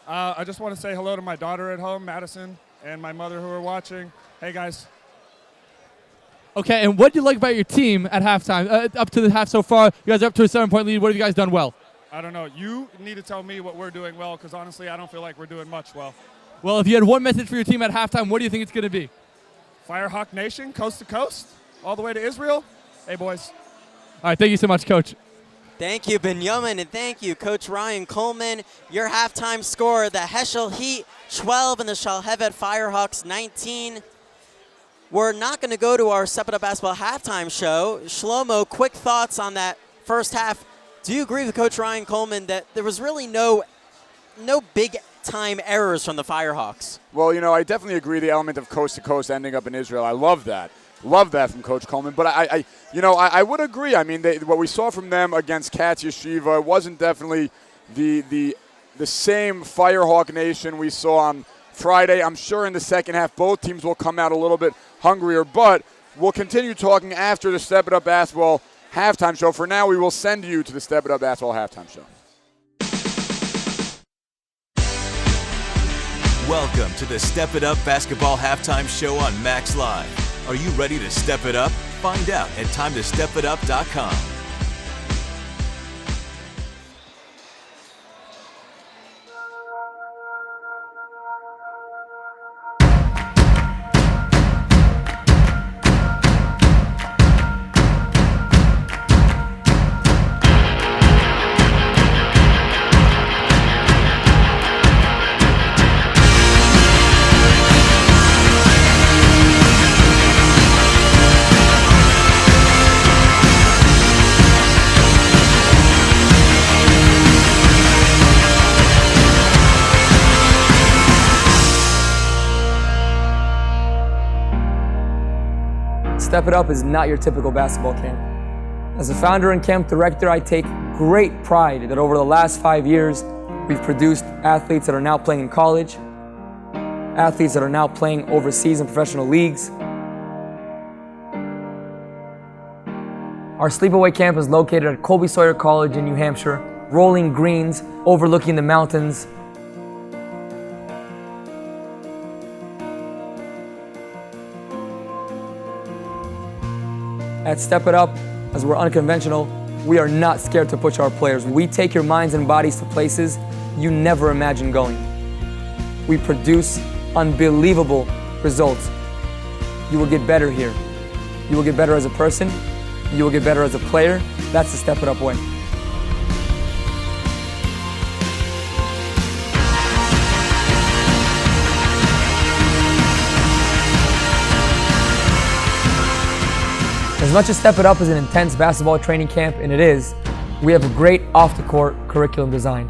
I just want to say hello to my daughter at home, Madison, and my mother who are watching. Hey, guys. Okay, and what do you like about your team at halftime? Up to the half so far, you guys are up to a 7-point lead. What have you guys done well? I don't know. You need to tell me what we're doing well, because honestly, I don't feel like we're doing much well. Well, if you had one message for your team at halftime, what do you think it's going to be? Firehawk Nation, coast to coast, all the way to Israel. Hey, boys. All right, thank you so much, Coach. Thank you, Benjamin, and thank you, Coach Ryan Coleman. Your halftime score, the Heschel Heat 12 and the Shalhevet Firehawks 19. We're not going to go to our Step It Up Basketball halftime show. Shlomo, quick thoughts on that first half. Do you agree with Coach Ryan Coleman that there was really no big-time errors from the Firehawks? Well, I definitely agree the element of coast-to-coast ending up in Israel. I love that. Love that from Coach Coleman. But I would agree. I mean, what we saw from them against Katz Yeshiva wasn't definitely the same Firehawk Nation we saw on Friday. I'm sure in the second half both teams will come out a little bit hungrier, but we'll continue talking after the Step It Up Basketball halftime show. For now, we will send you to the Step It Up Basketball halftime show. Welcome to the Step It Up Basketball halftime show on Max Live. Are you ready to step it up? Find out at timetostepitup.com. Step It Up is not your typical basketball camp. As a founder and camp director, I take great pride that over the last 5 years, we've produced athletes that are now playing in college, athletes that are now playing overseas in professional leagues. Our sleepaway camp is located at Colby Sawyer College in New Hampshire, rolling greens overlooking the mountains. At Step It Up, as we're unconventional, we are not scared to push our players. We take your minds and bodies to places you never imagined going. We produce unbelievable results. You will get better here. You will get better as a person. You will get better as a player. That's the Step It Up way. As much as Step It Up is an intense basketball training camp, and it is, we have a great off-the-court curriculum designed.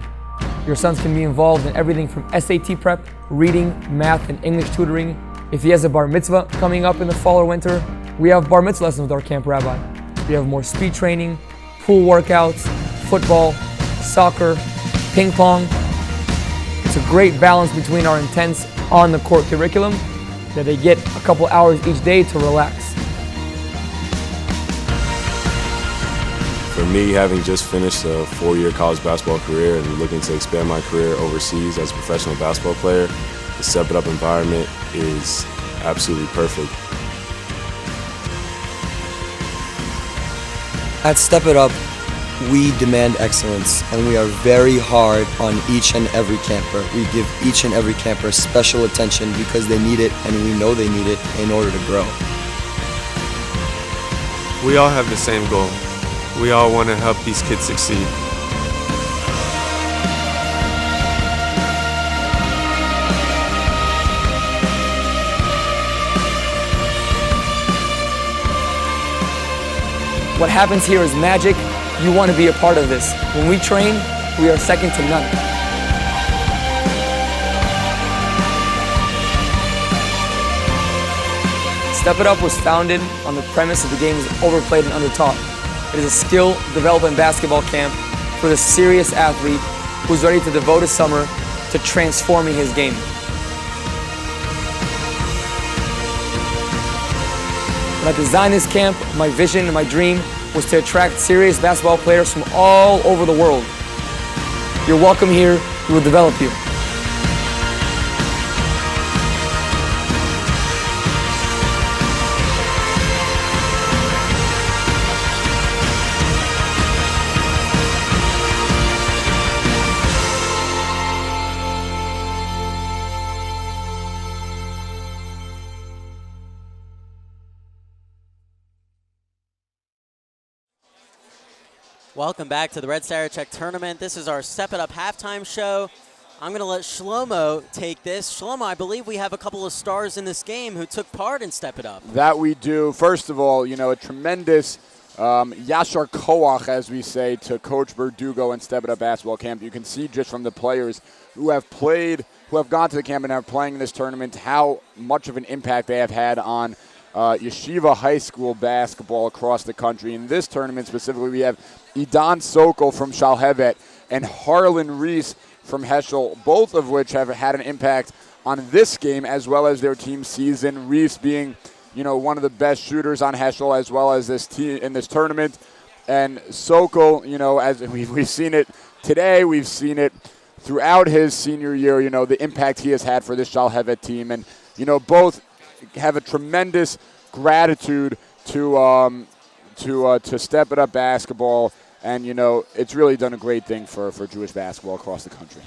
Your sons can be involved in everything from SAT prep, reading, math, and English tutoring. If he has a bar mitzvah coming up in the fall or winter, we have bar mitzvah lessons with our camp rabbi. We have more speed training, pool workouts, football, soccer, ping pong. It's a great balance between our intense on-the-court curriculum that they get a couple hours each day to relax. For me, having just finished a 4-year college basketball career and looking to expand my career overseas as a professional basketball player, the Step It Up environment is absolutely perfect. At Step It Up, we demand excellence, and we are very hard on each and every camper. We give each and every camper special attention because they need it, and we know they need it in order to grow. We all have the same goal. We all want to help these kids succeed. What happens here is magic. You want to be a part of this. When we train, we are second to none. Step It Up was founded on the premise that the game is overplayed and undertaught. It is a skill development basketball camp for the serious athlete who's ready to devote a summer to transforming his game. When I designed this camp, my vision and my dream was to attract serious basketball players from all over the world. You're welcome here. We will develop you. Welcome back to the Red Sarachek Tournament. This is our Step It Up halftime show. I'm going to let Shlomo take this. Shlomo, I believe we have a couple of stars in this game who took part in Step It Up. That we do. First of all, a tremendous Yashar Koach, as we say, to Coach Verdugo and Step It Up basketball camp. You can see just from the players who have played, who have gone to the camp and are playing in this tournament, how much of an impact they have had on Yeshiva high school basketball across the country. In this tournament specifically, we have Idan Sokol from Shalhevet and Harlan Reese from Heschel, both of which have had an impact on this game as well as their team season. Reese being, one of the best shooters on Heschel as well as this team in this tournament. And Sokol, as we've seen it today, we've seen it throughout his senior year, the impact he has had for this Shalhevet team. And, both have a tremendous gratitude to Step It Up basketball. And, it's really done a great thing for Jewish basketball across the country.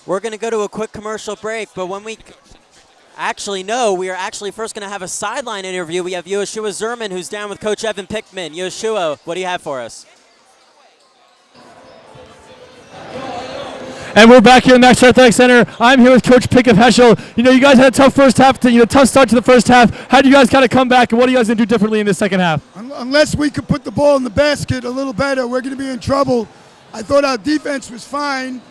We're going to go to a quick commercial break, but when we we are actually first going to have a sideline interview. We have Yoshua Zerman, who's down with Coach Evan Pickman. Yoshua, what do you have for us? And we're back here in the Max Athletic Center. I'm here with Coach Pick of Heschel. You guys had a tough first half, tough start to the first half. How do you guys kind of come back, and what are you guys going to do differently in the second half? Unless we could put the ball in the basket a little better, we're going to be in trouble. I thought our defense was fine.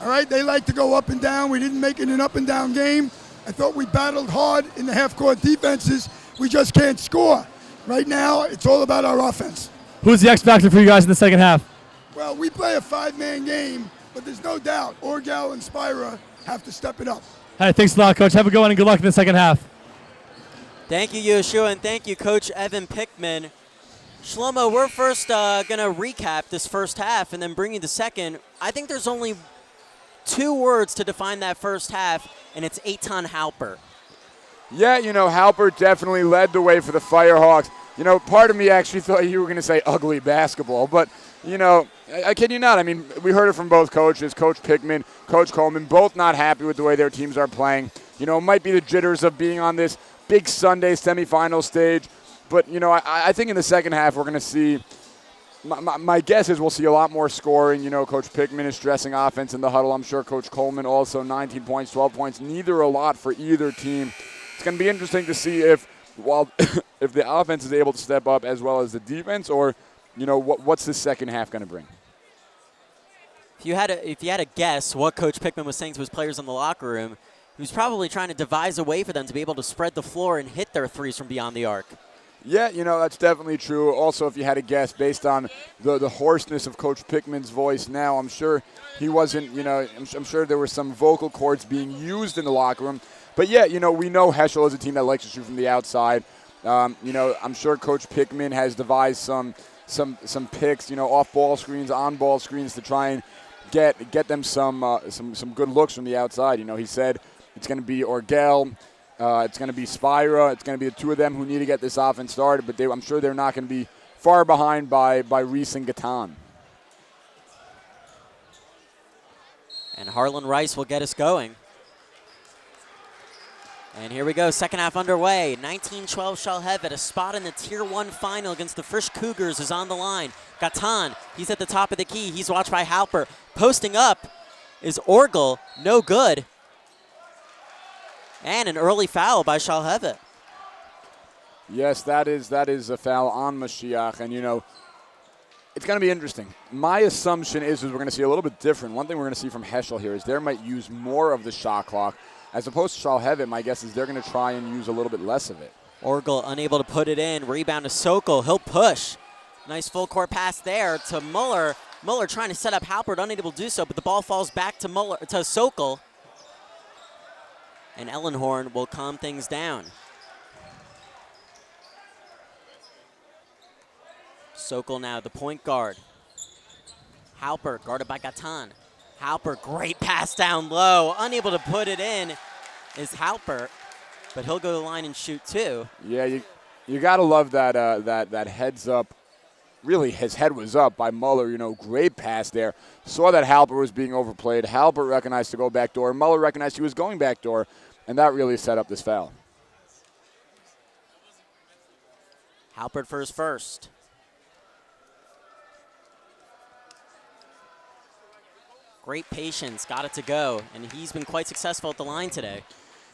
All right, they like to go up and down. We didn't make it an up and down game. I thought we battled hard in the half-court defenses. We just can't score. Right now, it's all about our offense. Who's the X factor for you guys in the second half? Well, we play a five-man game, but there's no doubt Orgal and Spira have to step it up. Hey, thanks a lot, Coach. Have a good one and good luck in the second half. Thank you, Yoshua, and thank you, Coach Evan Pickman. Shlomo, we're first going to recap this first half and then bring you the second. I think there's only two words to define that first half, and it's Eitan Halper. Yeah, Halper definitely led the way for the Firehawks. Part of me actually thought you were going to say ugly basketball, but, I kid you not. I mean, we heard it from both coaches, Coach Pickman, Coach Coleman, both not happy with the way their teams are playing. It might be the jitters of being on this big Sunday semifinal stage, but, I think in the second half we're going to see, my guess is we'll see a lot more scoring. Coach Pickman is stressing offense in the huddle. I'm sure Coach Coleman also 19 points, 12 points, neither a lot for either team. It's going to be interesting to see if the offense is able to step up as well as the defense, or what's the second half going to bring. If you had a guess what Coach Pickman was saying to his players in the locker room, he was probably trying to devise a way for them to be able to spread the floor and hit their threes from beyond the arc. Yeah, that's definitely true. Also, if you had a guess based on the hoarseness of Coach Pickman's voice now, I'm sure he wasn't, I'm sure there were some vocal cords being used in the locker room. But yeah, we know Heschel is a team that likes to shoot from the outside. I'm sure Coach Pickman has devised some picks, off ball screens, on ball screens to try and get them some good looks from the outside. He said it's going to be Orgel. It's going to be Spira. It's going to be the two of them who need to get this offense started, but I'm sure they're not going to be far behind by Reese and Gatan. And Harlan Rice will get us going. And here we go, second half underway. 19-12 Shalhevet, a spot in the Tier 1 final against the Frisch Cougars is on the line. Gatan, he's at the top of the key. He's watched by Halper. Posting up is Orgel, no good. And an early foul by Shalhevet. Yes, that is a foul on Mashiach, and it's going to be interesting. My assumption is we're going to see a little bit different. One thing we're going to see from Heschel here is they might use more of the shot clock. As opposed to Shalhevet, my guess is they're going to try and use a little bit less of it. Orgel unable to put it in. Rebound to Sokol. He'll push. Nice full court pass there to Muller. Muller trying to set up Halpert, unable to do so, but the ball falls back to Sokol. And Ellenhorn will calm things down. Sokol now, the point guard. Halpert guarded by Gatan. Halpert, great pass down low. Unable to put it in is Halpert, but he'll go to the line and shoot too. Yeah, you got to love that heads up. Really, his head was up by Muller. Great pass there. Saw that Halpert was being overplayed. Halpert recognized to go back door. Muller recognized he was going back door, and that really set up this foul. Halpert for his first. Great patience, got it to go, and he's been quite successful at the line today.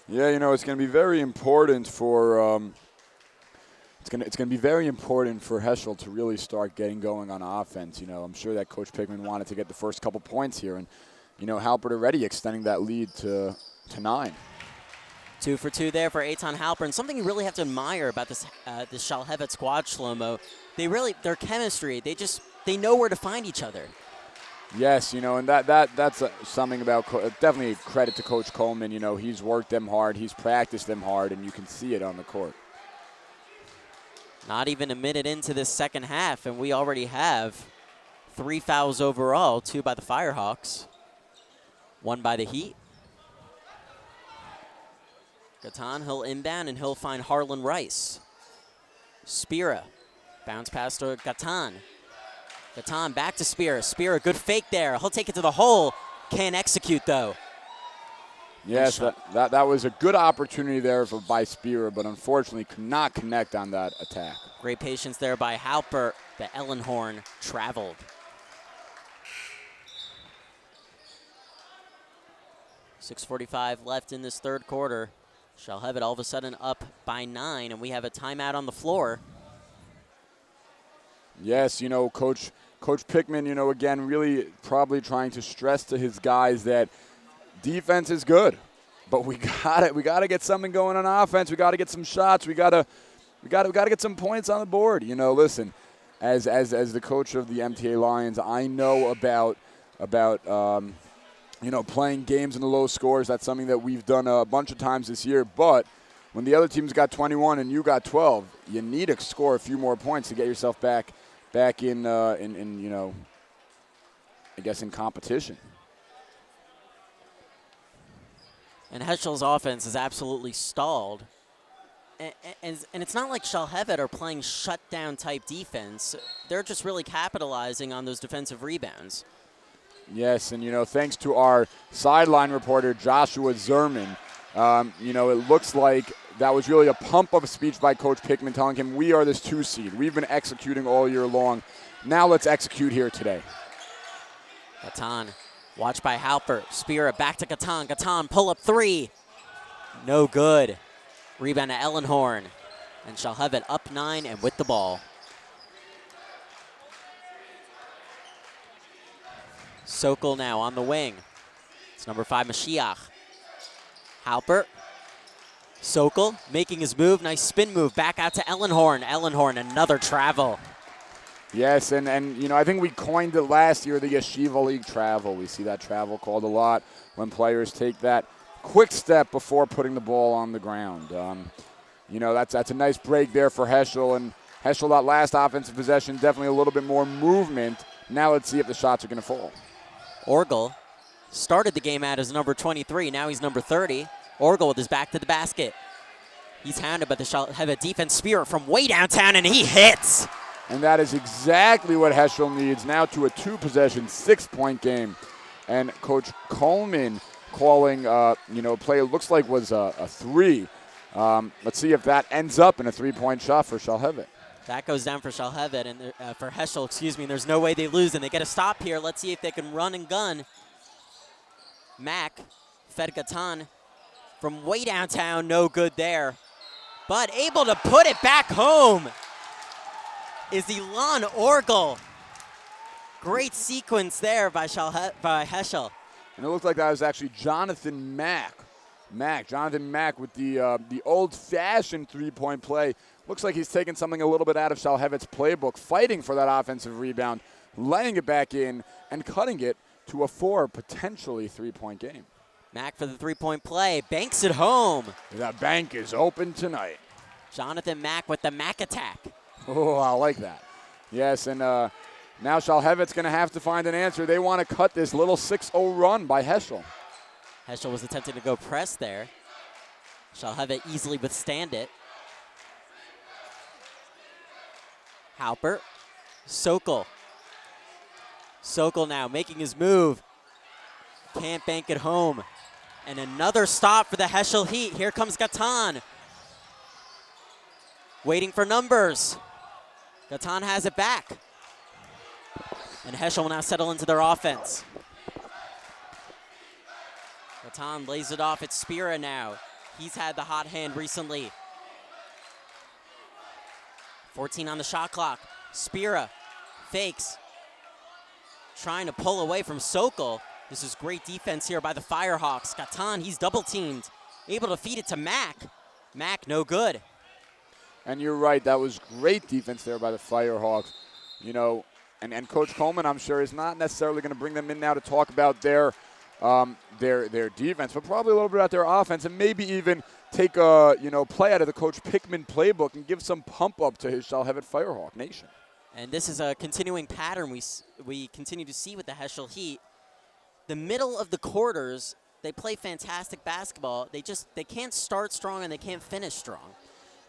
Yeah, it's going to be very important for it's going to be very important for Heschel to really start getting going on offense. I'm sure that Coach Pickman wanted to get the first couple points here, and Halpert already extending that lead to 9. 2 for 2 there for Eitan Halpern. Something you really have to admire about this Shalhevet squad, Shlomo. Their chemistry, they know where to find each other. Yes, and that's something about definitely credit to Coach Coleman. He's worked them hard, he's practiced them hard, and you can see it on the court. Not even a minute into this second half, and we already have 3 fouls overall, 2 by the Firehawks, 1 by the Heat. Gatan, he'll inbound, and he'll find Harlan Rice. Spira, bounce pass to Gatan. Gatan back to Spira. Spira, good fake there. He'll take it to the hole. Can't execute, though. Yes, that was a good opportunity there by Spira, but unfortunately could not connect on that attack. Great patience there by Halpert. The Ellenhorn traveled. 6:45 left in this third quarter. Shalhevet all of a sudden up by 9, and we have a timeout on the floor. Yes, Coach Pickman, again, really probably trying to stress to his guys that defense is good, but we gotta get something going on offense. We gotta get some shots. We gotta get some points on the board. Listen, as the coach of the MTA Lions, I know about playing games in the low scores. That's something that we've done a bunch of times this year. But when the other team's got 21 and you got 12, you need to score a few more points to get yourself back in I guess in competition. And Heschel's offense is absolutely stalled. And it's not like Shalhevet are playing shutdown type defense. They're just really capitalizing on those defensive rebounds. Yes, and thanks to our sideline reporter Joshua Zerman, it looks like that was really a pump of speech by Coach Pickman telling him we are this 2 seed. We've been executing all year long. Now let's execute here today. Gatan, watched by Halpert. Spira back to Gatan. Gatan, pull up 3. No good. Rebound to Ellenhorn. And Shalhevet up 9 and with the ball. Sokol now on the wing. It's number 5, Mashiach. Halpert. Sokol making his move. Nice spin move. Back out to Ellenhorn. Ellenhorn, another travel. Yes, and I think we coined it last year, the Yeshiva League travel. We see that travel called a lot when players take that quick step before putting the ball on the ground. That's a nice break there for Heschel. And Heschel, that last offensive possession, definitely a little bit more movement. Now let's see if the shots are going to fall. Orgel started the game out as number 23. Now he's number 30. Orgel with his back to the basket. He's hounded by the Shalhevet defense. Spira from way downtown, and he hits. And that is exactly what Heschel needs now to a 2-possession, 6-point game. And Coach Coleman calling, play it looks like was a 3. Let's see if that ends up in a 3-point shot for Shalhevet. That goes down for Shalhevet and for Heschel, and there's no way they lose, and they get a stop here. Let's see if they can run and gun. Mack fed Gatan from way downtown, no good there. But able to put it back home is Elon Orgel. Great sequence there by Heschel. And it looked like that was actually Jonathan Mack. Jonathan Mack with the old-fashioned 3-point play. Looks like he's taking something a little bit out of Shalhevet's playbook, fighting for that offensive rebound, laying it back in, and cutting it to a 4, potentially 3-point game. Mack for the 3-point play, banks it home. The bank is open tonight. Jonathan Mack with the Mack attack. Oh, I like that. Yes, and now Shalhevet's going to have to find an answer. They want to cut this little 6-0 run by Heschel. Heschel was attempting to go press there. Shalhevet easily withstand it. Halpert. Sokol. Sokol now making his move. Can't bank it home. And another stop for the Heschel Heat. Here comes Gatan. Waiting for numbers. Gatan has it back. And Heschel will now settle into their offense. Gatan lays it off. It's Spira now. He's had the hot hand recently. 14 on the shot clock. Spira fakes. Trying to pull away from Sokol. This is great defense here by the Firehawks. Gatan, he's double teamed. Able to feed it to Mack. Mack, no good. And you're right, that was great defense there by the Firehawks. You know, and Coach Coleman, I'm sure, is not necessarily going to bring them in now to talk about their defense, but probably a little bit about their offense, and maybe even take a play out of the Coach Pickman playbook and give some pump up to his Shalhevet Firehawk Nation. And this is a continuing pattern we continue to see with the Heschel Heat. The middle of the quarters, they play fantastic basketball. They can't start strong and they can't finish strong.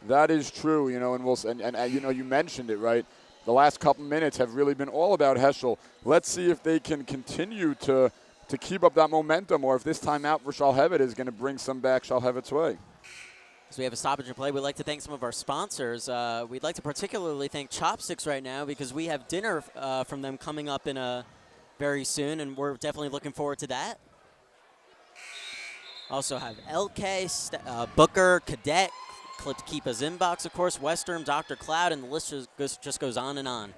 That is true, and you mentioned it, right? The last couple minutes have really been all about Heschel. Let's see if they can continue to keep up that momentum, or if this timeout for Shalhevet is going to bring some back Shalhevet's way. So we have a stoppage in play. We'd like to thank some of our sponsors. We'd like to particularly thank Chopsticks right now because we have dinner from them coming up in very soon, and we're definitely looking forward to that. Also have LK, Booker, Cadet, Clipped Keepa's Inbox, of course, Western, Dr. Cloud, and the list just goes on and on.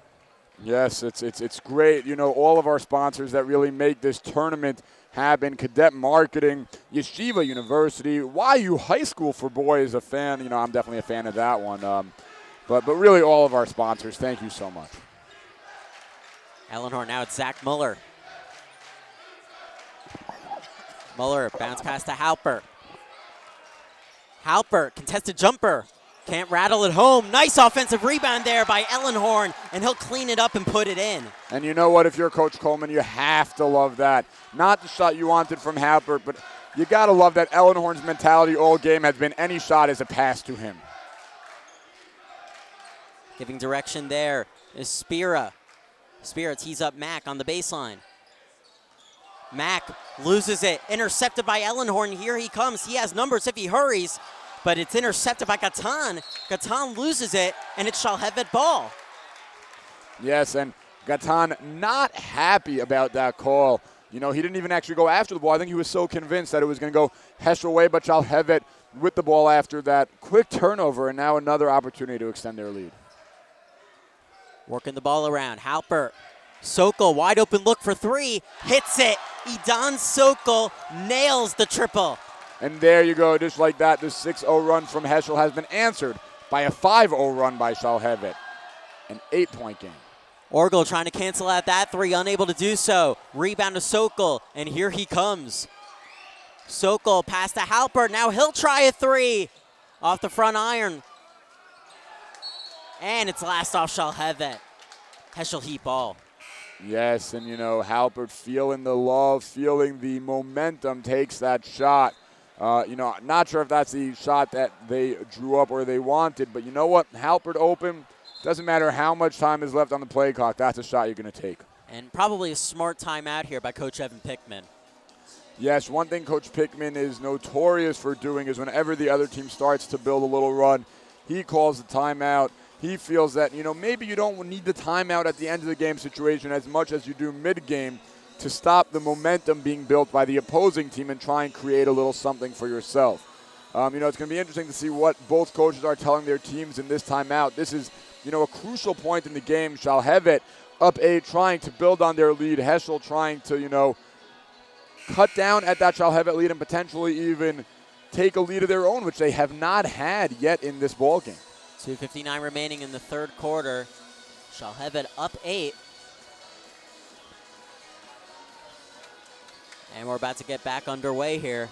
Yes, it's great. All of our sponsors that really make this tournament happen. Cadet Marketing, Yeshiva University, YU High School for boys, a fan. I'm definitely a fan of that one. But really all of our sponsors, thank you so much. Ellenhorn, now it's Zach Muller. Muller, bounce pass to Halper. Halper, contested jumper. Can't rattle it home. Nice offensive rebound there by Ellenhorn, and he'll clean it up and put it in. And you know what? If you're Coach Coleman, you have to love that. Not the shot you wanted from Halpert, but you got to love that Ellenhorn's mentality all game has been any shot is a pass to him. Giving direction there is Spira. Spira tees up Mack on the baseline. Mack loses it. Intercepted by Ellenhorn. Here he comes. He has numbers if he hurries. But it's intercepted by Gatan. Gatan loses it, and it's Shalhevet ball. Yes, and Gatan not happy about that call. He didn't even actually go after the ball. I think he was so convinced that it was going to go Heschel way, but Shalhevet with the ball after that quick turnover, and now another opportunity to extend their lead. Working the ball around. Halper. Sokol, wide open look for three. Hits it. Idan Sokol nails the triple. And there you go, just like that, the 6-0 run from Heschel has been answered by a 5-0 run by Shalhevet. An 8-point game. Orgel trying to cancel out that three, unable to do so. Rebound to Sokol, and here he comes. Sokol pass to Halper, now he'll try a three. Off the front iron. And it's last off Shalhevet. Heschel Heat ball. Yes, and Halpert feeling the love, feeling the momentum, takes that shot. Not sure if that's the shot that they drew up or they wanted, but you know what? Halpert open. Doesn't matter how much time is left on the play clock. That's a shot you're going to take. And probably a smart timeout here by Coach Evan Pickman. Yes, one thing Coach Pickman is notorious for doing is whenever the other team starts to build a little run, he calls the timeout. He feels that, maybe you don't need the timeout at the end of the game situation as much as you do mid-game to stop the momentum being built by the opposing team and try and create a little something for yourself. It's going to be interesting to see what both coaches are telling their teams in this timeout. This is, a crucial point in the game. Shalhevet up 8, trying to build on their lead. Heschel trying to, cut down at that Shalhevet lead and potentially even take a lead of their own, which they have not had yet in this ball game. 2:59 remaining in the third quarter. Shalhevet up 8. And we're about to get back underway here.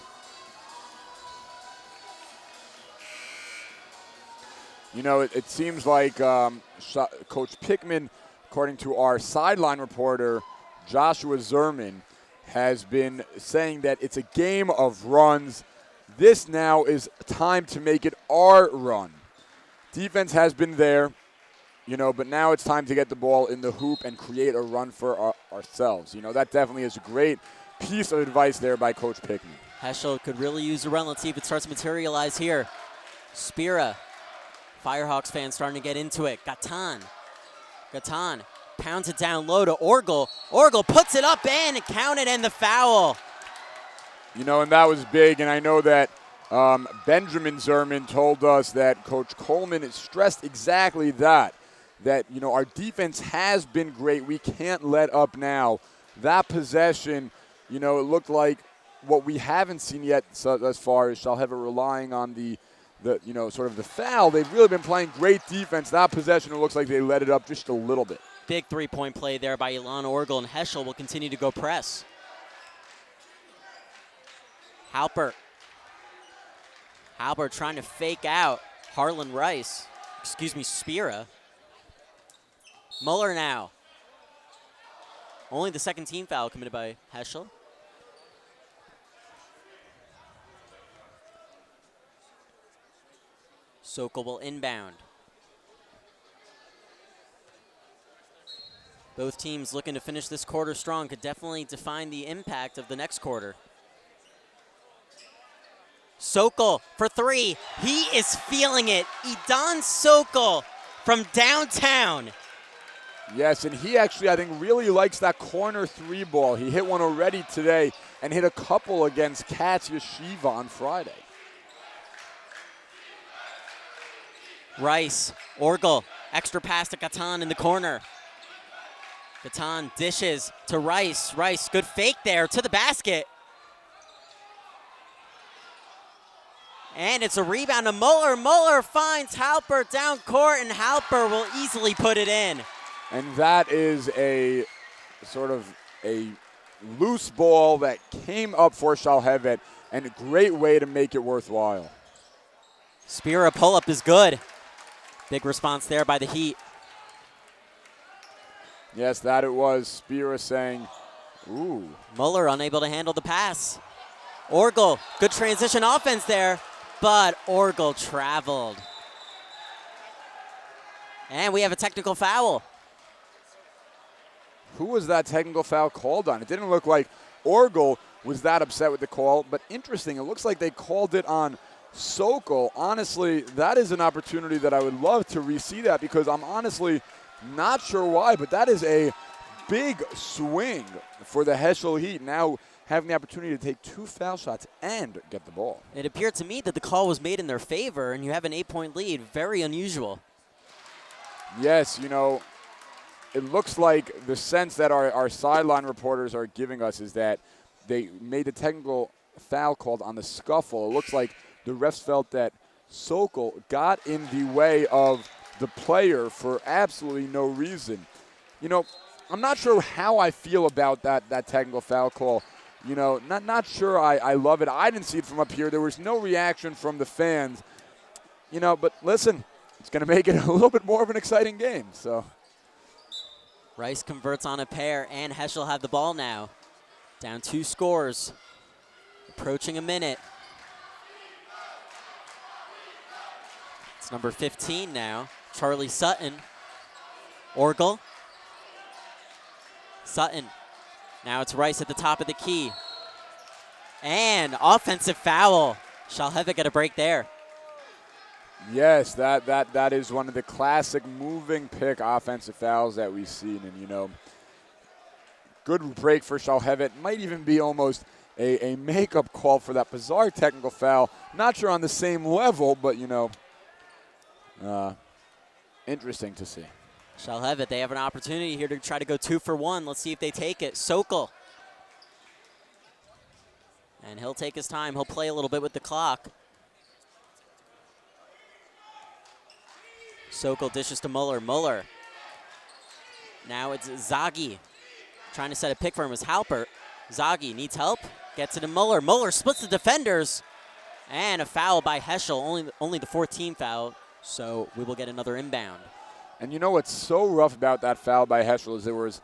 It seems like Coach Pickman, according to our sideline reporter, Joshua Zerman, has been saying that it's a game of runs. This now is time to make it our run. Defense has been there, but now it's time to get the ball in the hoop and create a run for ourselves. That definitely is a great piece of advice there by Coach Pickman. Heschel could really use a run. Let's see if it starts to materialize here. Spira. Firehawks fans starting to get into it. Gatan pounds it down low to Orgel. Orgel puts it up and counted, and the foul. You know, and that was big, and I know that Benjamin Zerman told us that Coach Coleman stressed exactly that, you know, our defense has been great. We can't let up now. That possession, you know, it looked like what we haven't seen yet thus far is Shalhevet relying on the you know, sort of the foul. They've really been playing great defense. That possession, it looks like they let it up just a little bit. Big three-point play there by Ilana Orgel, and Heschel will continue to go press. Halpert trying to fake out Harlan Rice. Excuse me, Spira. Muller now. Only the second team foul committed by Heschel. Sokol will inbound. Both teams looking to finish this quarter strong, could definitely define the impact of the next quarter. Sokol for three. He is feeling it. Idan Sokol from downtown. Yes, and he actually, I think, really likes that corner three ball. He hit one already today and hit a couple against Katz Yeshiva on Friday. Rice, Orgel, extra pass to Gatan in the corner. Gatan dishes to Rice. Rice, good fake there to the basket. And it's a rebound to Muller. Muller finds Halpert down court, and Halpert will easily put it in. And that is a sort of a loose ball that came up for Shalhevet, and a great way to make it worthwhile. Spira pull-up is good. Big response there by the Heat. Yes, that it was. Spira saying, ooh. Muller unable to handle the pass. Orgel, good transition offense there, but Orgel traveled. And we have a technical foul. Who was that technical foul called on? It didn't look like Orgel was that upset with the call, but interesting. It looks like they called it on Sokol. Honestly, that is an opportunity that I would love to re-see that, because I'm honestly not sure why, but that is a big swing for the Heschel Heat, now having the opportunity to take 2 foul shots and get the ball. It appeared to me that the call was made in their favor, and you have an 8-point lead. Very unusual. Yes, you know, it looks like the sense that our sideline reporters are giving us is that they made the technical foul called on the scuffle. It looks like the refs felt that Sokol got in the way of the player for absolutely no reason. You know, I'm not sure how I feel about that technical foul call. You know, not sure I love it. I didn't see it from up here. There was no reaction from the fans. You know, but listen, it's going to make it a little bit more of an exciting game. So Rice converts on a pair, and Heschel have the ball now. Down 2 scores. Approaching a minute. It's number 15 now. Charlie Sutton. Orgel. Sutton. Now it's Rice at the top of the key. And offensive foul. Shalhevet get a break there. yes, that is one of the classic moving pick offensive fouls that we've seen. And, you know, good break for Shalhevet. Might even be almost a makeup call for that bizarre technical foul. Not sure on the same level, but, you know, interesting to see. Shalhevet, they have an opportunity here to try to go 2 for 1. Let's see if they take it. Sokol. And he'll take his time. He'll play a little bit with the clock. Sokol dishes to Muller. Muller. Now it's Zagi. Trying to set a pick for him is Halpert. Zagi needs help. Gets it to Muller. Muller splits the defenders. And a foul by Heschel. Only the 14th foul. So we will get another inbound. And you know what's so rough about that foul by Heschel is there was,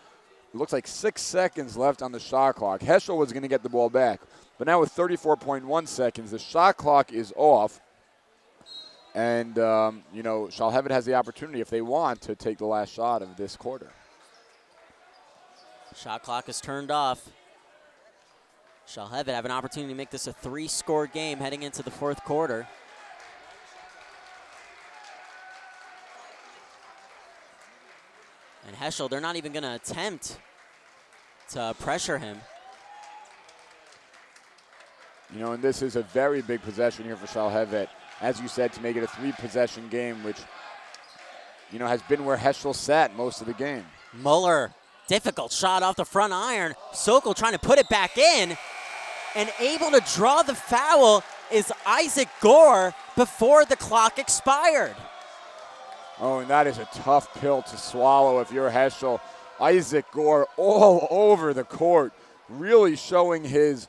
it looks like 6 seconds left on the shot clock. Heschel was going to get the ball back. But now with 34.1 seconds, the shot clock is off. And, you know, Shalhevet has the opportunity, if they want, to take the last shot of this quarter. Shot clock is turned off. Shalhevet have an opportunity to make this a 3-score game heading into the 4th quarter. And Heschel, they're not even going to attempt to pressure him. And this is a very big possession here for Shalhevet, as you said, to make it a 3-possession game, which, has been where Heschel sat most of the game. Muller, difficult shot off the front iron. Sokol trying to put it back in, and able to draw the foul is Isaac Gore before the clock expired. Oh, and that is a tough pill to swallow if you're Heschel. Isaac Gore all over the court, really showing his,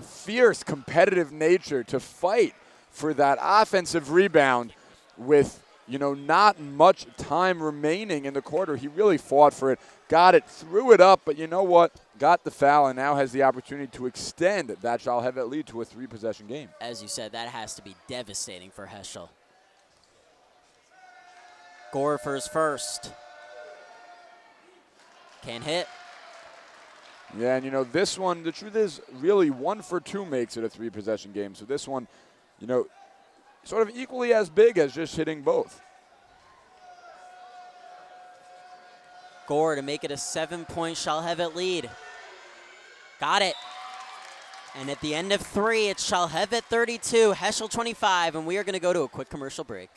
fierce competitive nature to fight for that offensive rebound with, not much time remaining in the quarter. He really fought for it, got it, threw it up, but you know what? Got the foul and now has the opportunity to extend that Shalhevet lead to a 3-possession game. As you said, that has to be devastating for Heschel. Gore for his first. Can't hit. Yeah, and this one, the truth is, really 1 for 2 makes it a 3-possession game. So this one, sort of equally as big as just hitting both. Gore to make it a 7-point Shalhevet lead. Got it. And at the end of 3, it's Shalhevet 32, Heschel 25, and we are going to go to a quick commercial break.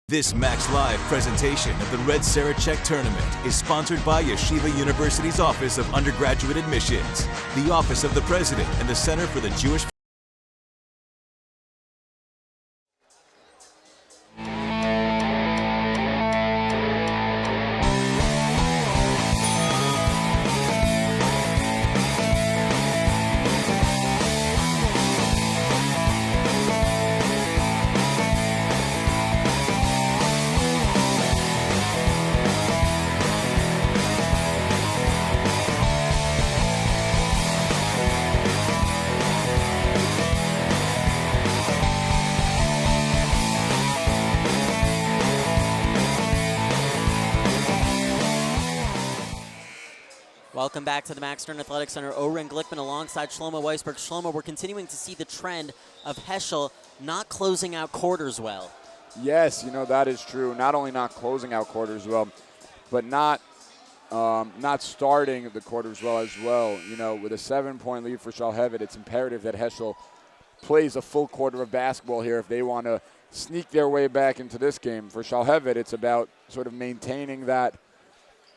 This Max Live presentation of the Red Sarachek Tournament is sponsored by Yeshiva University's Office of Undergraduate Admissions, the Office of the President, and the Center for the Jewish. Welcome back to the Max Stern Athletic Center. Oren Glickman alongside Shlomo Weisberg. Shlomo, we're continuing to see the trend of Heschel not closing out quarters well. Yes, that is true. Not only not closing out quarters well, but not starting the quarters well as well. With a 7-point lead for Shalhevet, it's imperative that Heschel plays a full quarter of basketball here if they want to sneak their way back into this game. For Shalhevet, it's about sort of maintaining that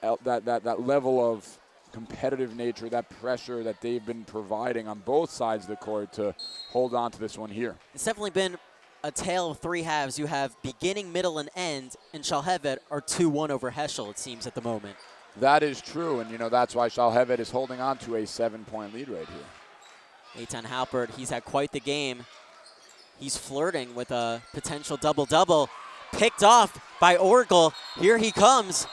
level of competitive nature, that pressure that they've been providing on both sides of the court to hold on to this one here. It's definitely been a tale of 3 halves. You have beginning, middle, and end, and Shalhevet are 2-1 over Heschel, it seems, at the moment. That is true, and that's why Shalhevet is holding on to a 7-point lead right here. Eitan Halpert, he's had quite the game. He's flirting with a potential double-double. Picked off by Orgel. Here he comes.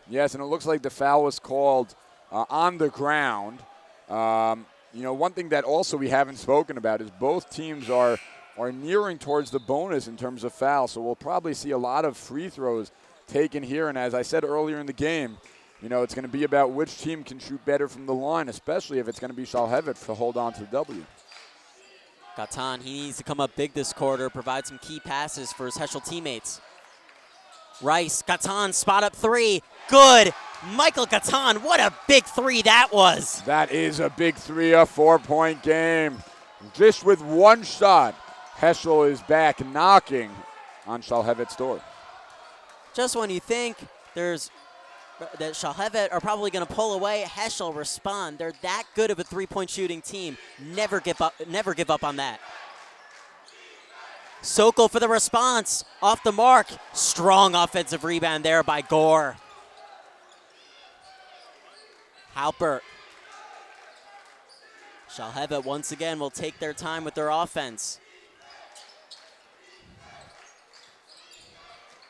Yes, and it looks like the foul was called on the ground. One thing that also we haven't spoken about is both teams are nearing towards the bonus in terms of fouls, so we'll probably see a lot of free throws taken here. And as I said earlier in the game, it's going to be about which team can shoot better from the line, especially if it's going to be Shalhevet to hold on to the W. Gatan, he needs to come up big this quarter, provide some key passes for his Heschel teammates. Rice, Gatan, spot up 3. Good. Michael Gatan, what a big 3 that was. That is a big 3, a 4-point game. Just with one shot, Heschel is back knocking on Shalhevet's door. Just when you think that Shalhevet are probably going to pull away, Heschel respond. They're that good of a 3-point shooting team. Never give up on that. Sokol for the response. Off the mark. Strong offensive rebound there by Gore. Halpert. Shalhevet once again will take their time with their offense.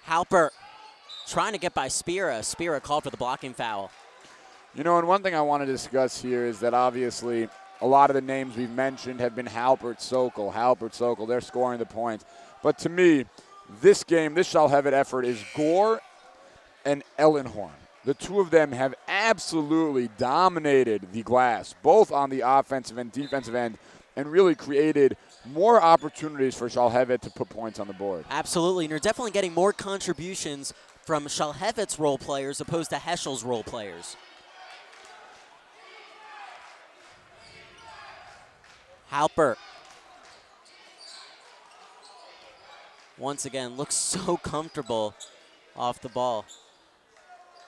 Halpert trying to get by Spira. Spira called for the blocking foul. And one thing I want to discuss here is that obviously a lot of the names we've mentioned have been Halpert, Sokol. They're scoring the points. But to me, this game, this Shalhevet effort is Gore and Ellenhorn. The two of them have absolutely dominated the glass, both on the offensive and defensive end. and really created more opportunities for Shalhevet to put points on the board. Absolutely, and you're definitely getting more contributions from Shalhevet's role players opposed to Heschel's role players. Halpert. Once again, looks so comfortable off the ball.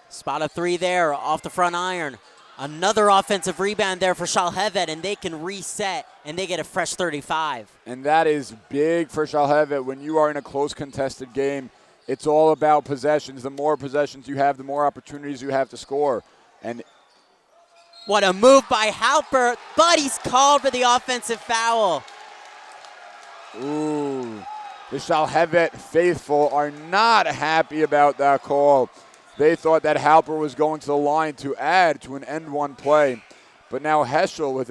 Spot of 3 there, off the front iron. Another offensive rebound there for Shalhevet, and they can reset, and they get a fresh 35. And that is big for Shalhevet. When you are in a close contested game, it's all about possessions. The more possessions you have, the more opportunities you have to score. And what a move by Halpert, but he's called for the offensive foul. Ooh, the Shalhevet faithful are not happy about that call. They thought that Halpert was going to the line to add to an end one play. But now Heschel with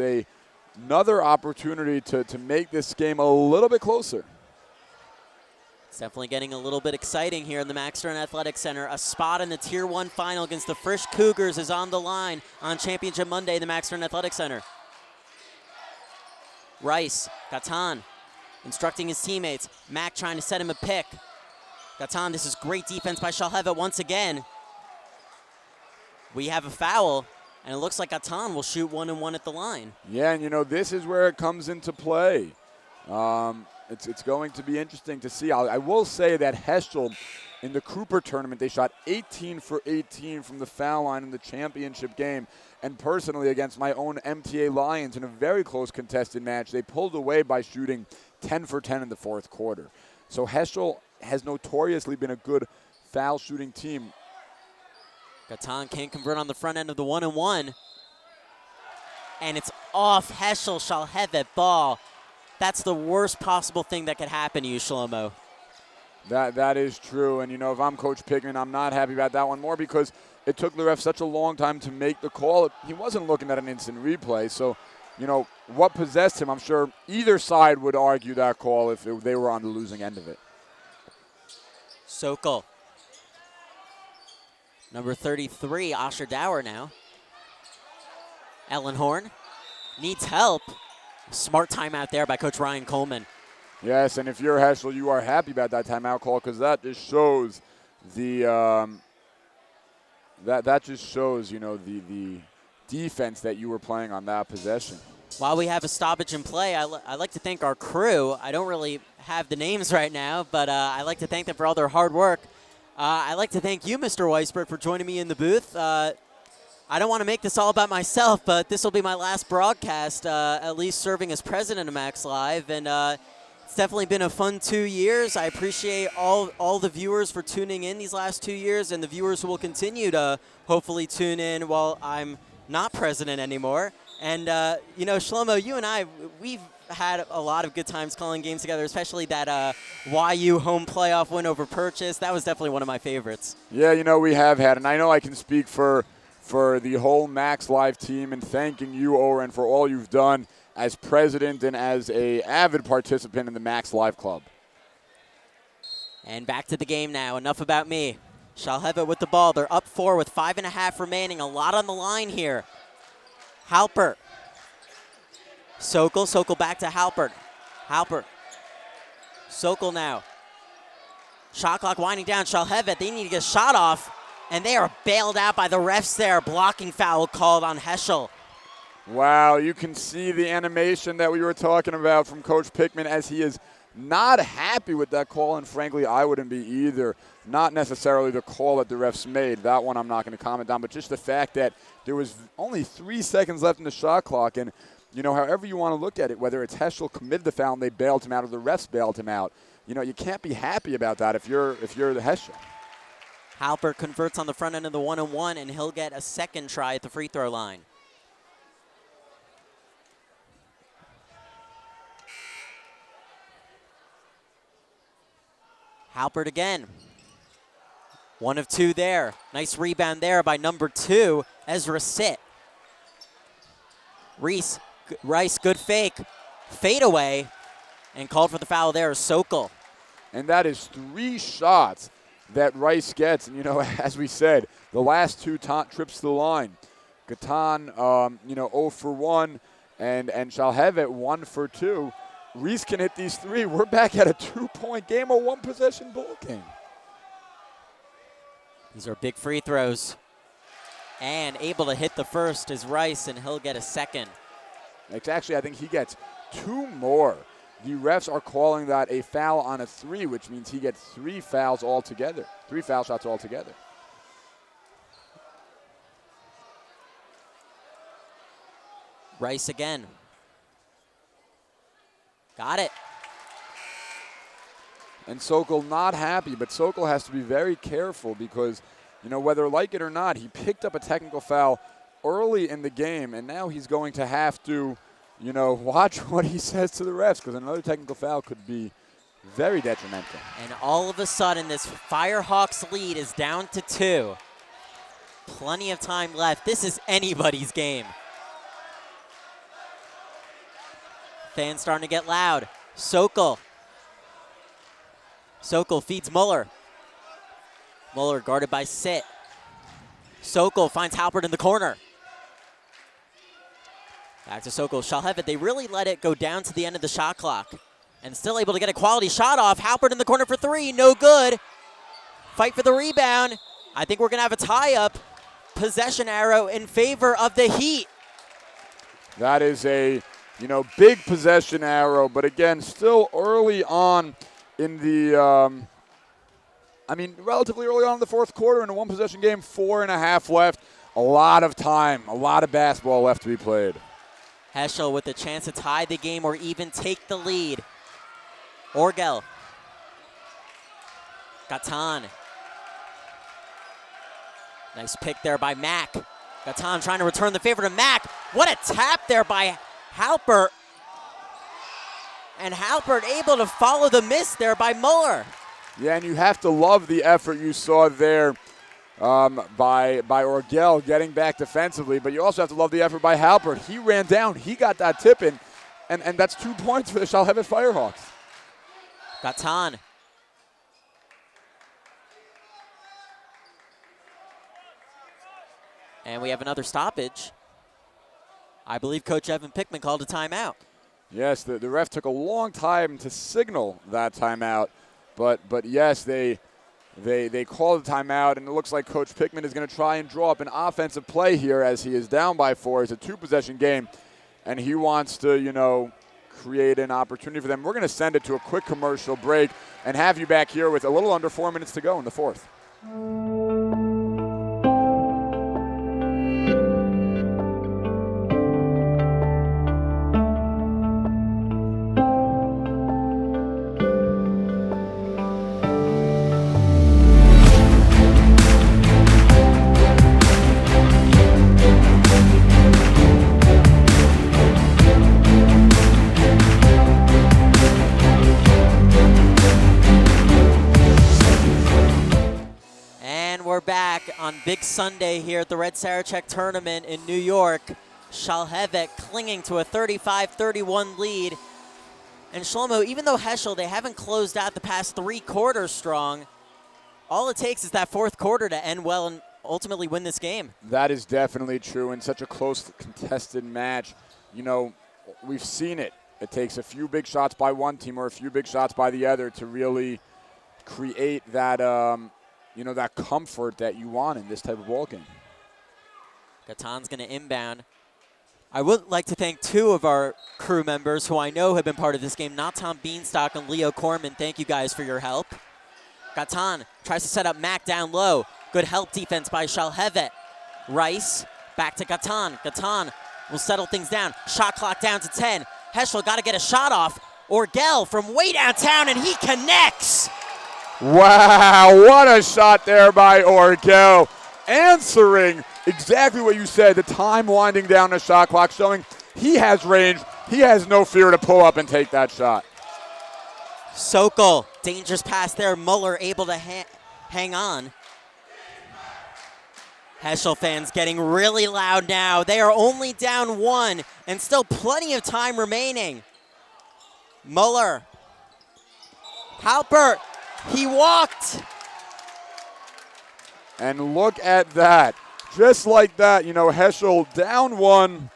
another opportunity to make this game a little bit closer. It's definitely getting a little bit exciting here in the Max Stern Athletic Center. A spot in the Tier 1 final against the Frisch Cougars is on the line on Championship Monday in the Max Stern Athletic Center. Rice, Gatan, instructing his teammates. Mac trying to set him a pick. Gatan, this is great defense by Shalhevet once again. We have a foul, and it looks like Gatan will shoot 1-and-1 at the line. Yeah, and this is where it comes into play. It's going to be interesting to see. I will say that Heschel, in the Cooper tournament, they shot 18 for 18 from the foul line in the championship game. And personally, against my own MTA Lions in a very close contested match, they pulled away by shooting 10 for 10 in the fourth quarter. So Heschel has notoriously been a good foul shooting team. Gatan can't convert on the front end of the 1-and-1. And it's off Heschel, Shalhevet ball. That's the worst possible thing that could happen to you, Shlomo. That is true. And, if I'm Coach Pickman, I'm not happy about that one more because it took the ref such a long time to make the call. He wasn't looking at an instant replay. So, what possessed him, I'm sure either side would argue that call if they were on the losing end of it. Sokol. Number 33, Asher Dower now. Ellenhorn needs help. Smart timeout there by Coach Ryan Coleman. Yes, and if you're Heschel, you are happy about that timeout call because that just shows the the defense that you were playing on that possession. While we have a stoppage in play, I'd like to thank our crew. I don't really have the names right now, but I'd like to thank them for all their hard work. I'd like to thank you, Mr. Weisberg, for joining me in the booth. I don't want to make this all about myself, but this will be my last broadcast, at least serving as president of Max Live. And it's definitely been a fun 2 years. I appreciate all the viewers for tuning in these last 2 years and the viewers who will continue to hopefully tune in while I'm not president anymore. And, Shlomo, you and I, we've had a lot of good times calling games together, especially that YU home playoff win over Purchase. That was definitely one of my favorites. Yeah, we have had, and I know I can speak for the whole Max Live team and thanking you, Oren, for all you've done as president and as a avid participant in the Max Live Club. And back to the game now. Enough about me. Shalhevet with the ball. They're up 4 with 5.5 remaining. A lot on the line here. Halpert. Sokol back to Halpert. Sokol now. Shot clock winding down. Shalhevet, they need to get a shot off. And they are bailed out by the refs there. Blocking foul called on Heschel. Wow, you can see the animation that we were talking about from Coach Pickman as he is not happy with that call, and frankly, I wouldn't be either. Not necessarily the call that the refs made. That one I'm not going to comment on, but just the fact that there was only 3 seconds left in the shot clock, and however you want to look at it, whether it's Heschel committed the foul and they bailed him out or the refs bailed him out, you can't be happy about that if you're the Heschel. Halpert converts on the front end of the 1-and-1, and he'll get a second try at the free throw line. Halpert again. 1 of 2 there. Nice rebound there by number 2, Ezra Sitt. Rice, good fake. Fade away, and called for the foul there is Sokol. And that is 3 shots that Rice gets. And, as we said, the last 2 trips to the line. Gatan, 0 for 1. and Shalhevet 1 for 2. Reese can hit these 3. We're back at a 2-point game, a 1-possession ball game. These are big free throws. And able to hit the first is Rice, and he'll get a second. It's actually, I think he gets 2 more. The refs are calling that a foul on a 3, which means he gets 3 fouls altogether, 3 foul shots altogether. Rice again. Got it. And Sokol not happy, but Sokol has to be very careful because, you know, whether like it or not, he picked up a technical foul early in the game, and now he's going to have to, you know, watch what he says to the refs because another technical foul could be very detrimental. And all of a sudden, this Firehawks lead is down to 2. Plenty of time left. This is anybody's game. Fans starting to get loud. Sokol. Sokol feeds Muller. Muller guarded by Sit. Sokol finds Halpert in the corner. Back to Sokol. Shalhevet, they really let it go down to the end of the shot clock. And still able to get a quality shot off. Halpert in the corner for 3. No good. Fight for the rebound. I think we're going to have a tie-up. Possession arrow in favor of the Heat. That is a, you know, big possession arrow, but again, still early on in the, relatively early on in the fourth quarter in a 1-possession game, 4.5 left. A lot of time, a lot of basketball left to be played. Heschel with the chance to tie the game or even take the lead. Orgel. Gatan. Nice pick there by Mack. Gatan trying to return the favor to Mack. What a tap there by Halpert. And Halpert able to follow the miss there by Muller. Yeah, and you have to love the effort you saw there by Orgel getting back defensively, but you also have to love the effort by Halpert. He ran down, he got that tip in, and that's 2 points for the Shalhevet Firehawks. Gatan. And we have another stoppage. I believe Coach Evan Pickman called a timeout. Yes, the ref took a long time to signal that timeout, but yes, they called the timeout, and it looks like Coach Pickman is going to try and draw up an offensive play here as he is down by 4. It's a 2-possession game, and he wants to, you know, create an opportunity for them. We're going to send it to a quick commercial break and have you back here with a little under 4 minutes to go in the fourth. On Big Sunday here at the Red Sarachek tournament in New York. Shalhevet clinging to a 35-31 lead. And Shlomo, even though Heschel, they haven't closed out the past 3 quarters strong, all it takes is that fourth quarter to end well and ultimately win this game. That is definitely true in such a close contested match. You know, we've seen it. It takes a few big shots by one team or a few big shots by the other to really create that that comfort that you want in this type of ball game. Gatan's going to inbound. I would like to thank 2 of our crew members who I know have been part of this game, Natan Beanstalk and Leo Corman. Thank you guys for your help. Gatan tries to set up Mack down low. Good help defense by Shalhevet. Rice back to Gatan. Gatan will settle things down. Shot clock down to 10. Heschel got to get a shot off. Orgel from way downtown, and he connects. Wow, what a shot there by Orgel. Answering exactly what you said, the time winding down the shot clock, showing he has range. He has no fear to pull up and take that shot. Sokol, dangerous pass there. Muller able to hang on. Heschel fans getting really loud now. They are only down 1 and still plenty of time remaining. Muller. Halpert. He walked. And look at that. Just like that, you know, Heschel down 1.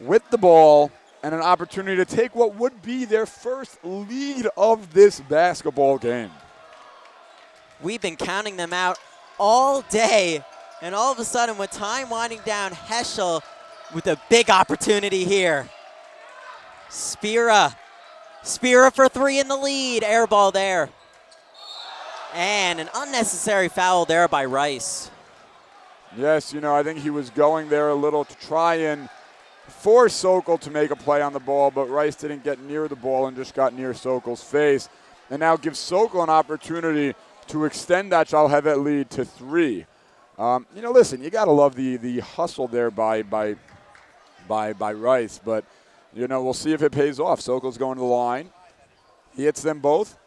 with the ball and an opportunity to take what would be their first lead of this basketball game. We've been counting them out all day, and all of a sudden, with time winding down, Heschel with a big opportunity here. Spira for three in the lead, air ball there. And an unnecessary foul there by Rice. Yes, you know, I think he was going there a little to try and force Sokol to make a play on the ball, but Rice didn't get near the ball and just got near Sokol's face. And now gives Sokol an opportunity to extend that Shalhevet lead to 3. You know, listen, you got to love the hustle there by Rice, but, you know, we'll see if it pays off. Sokol's going to the line. He hits them both.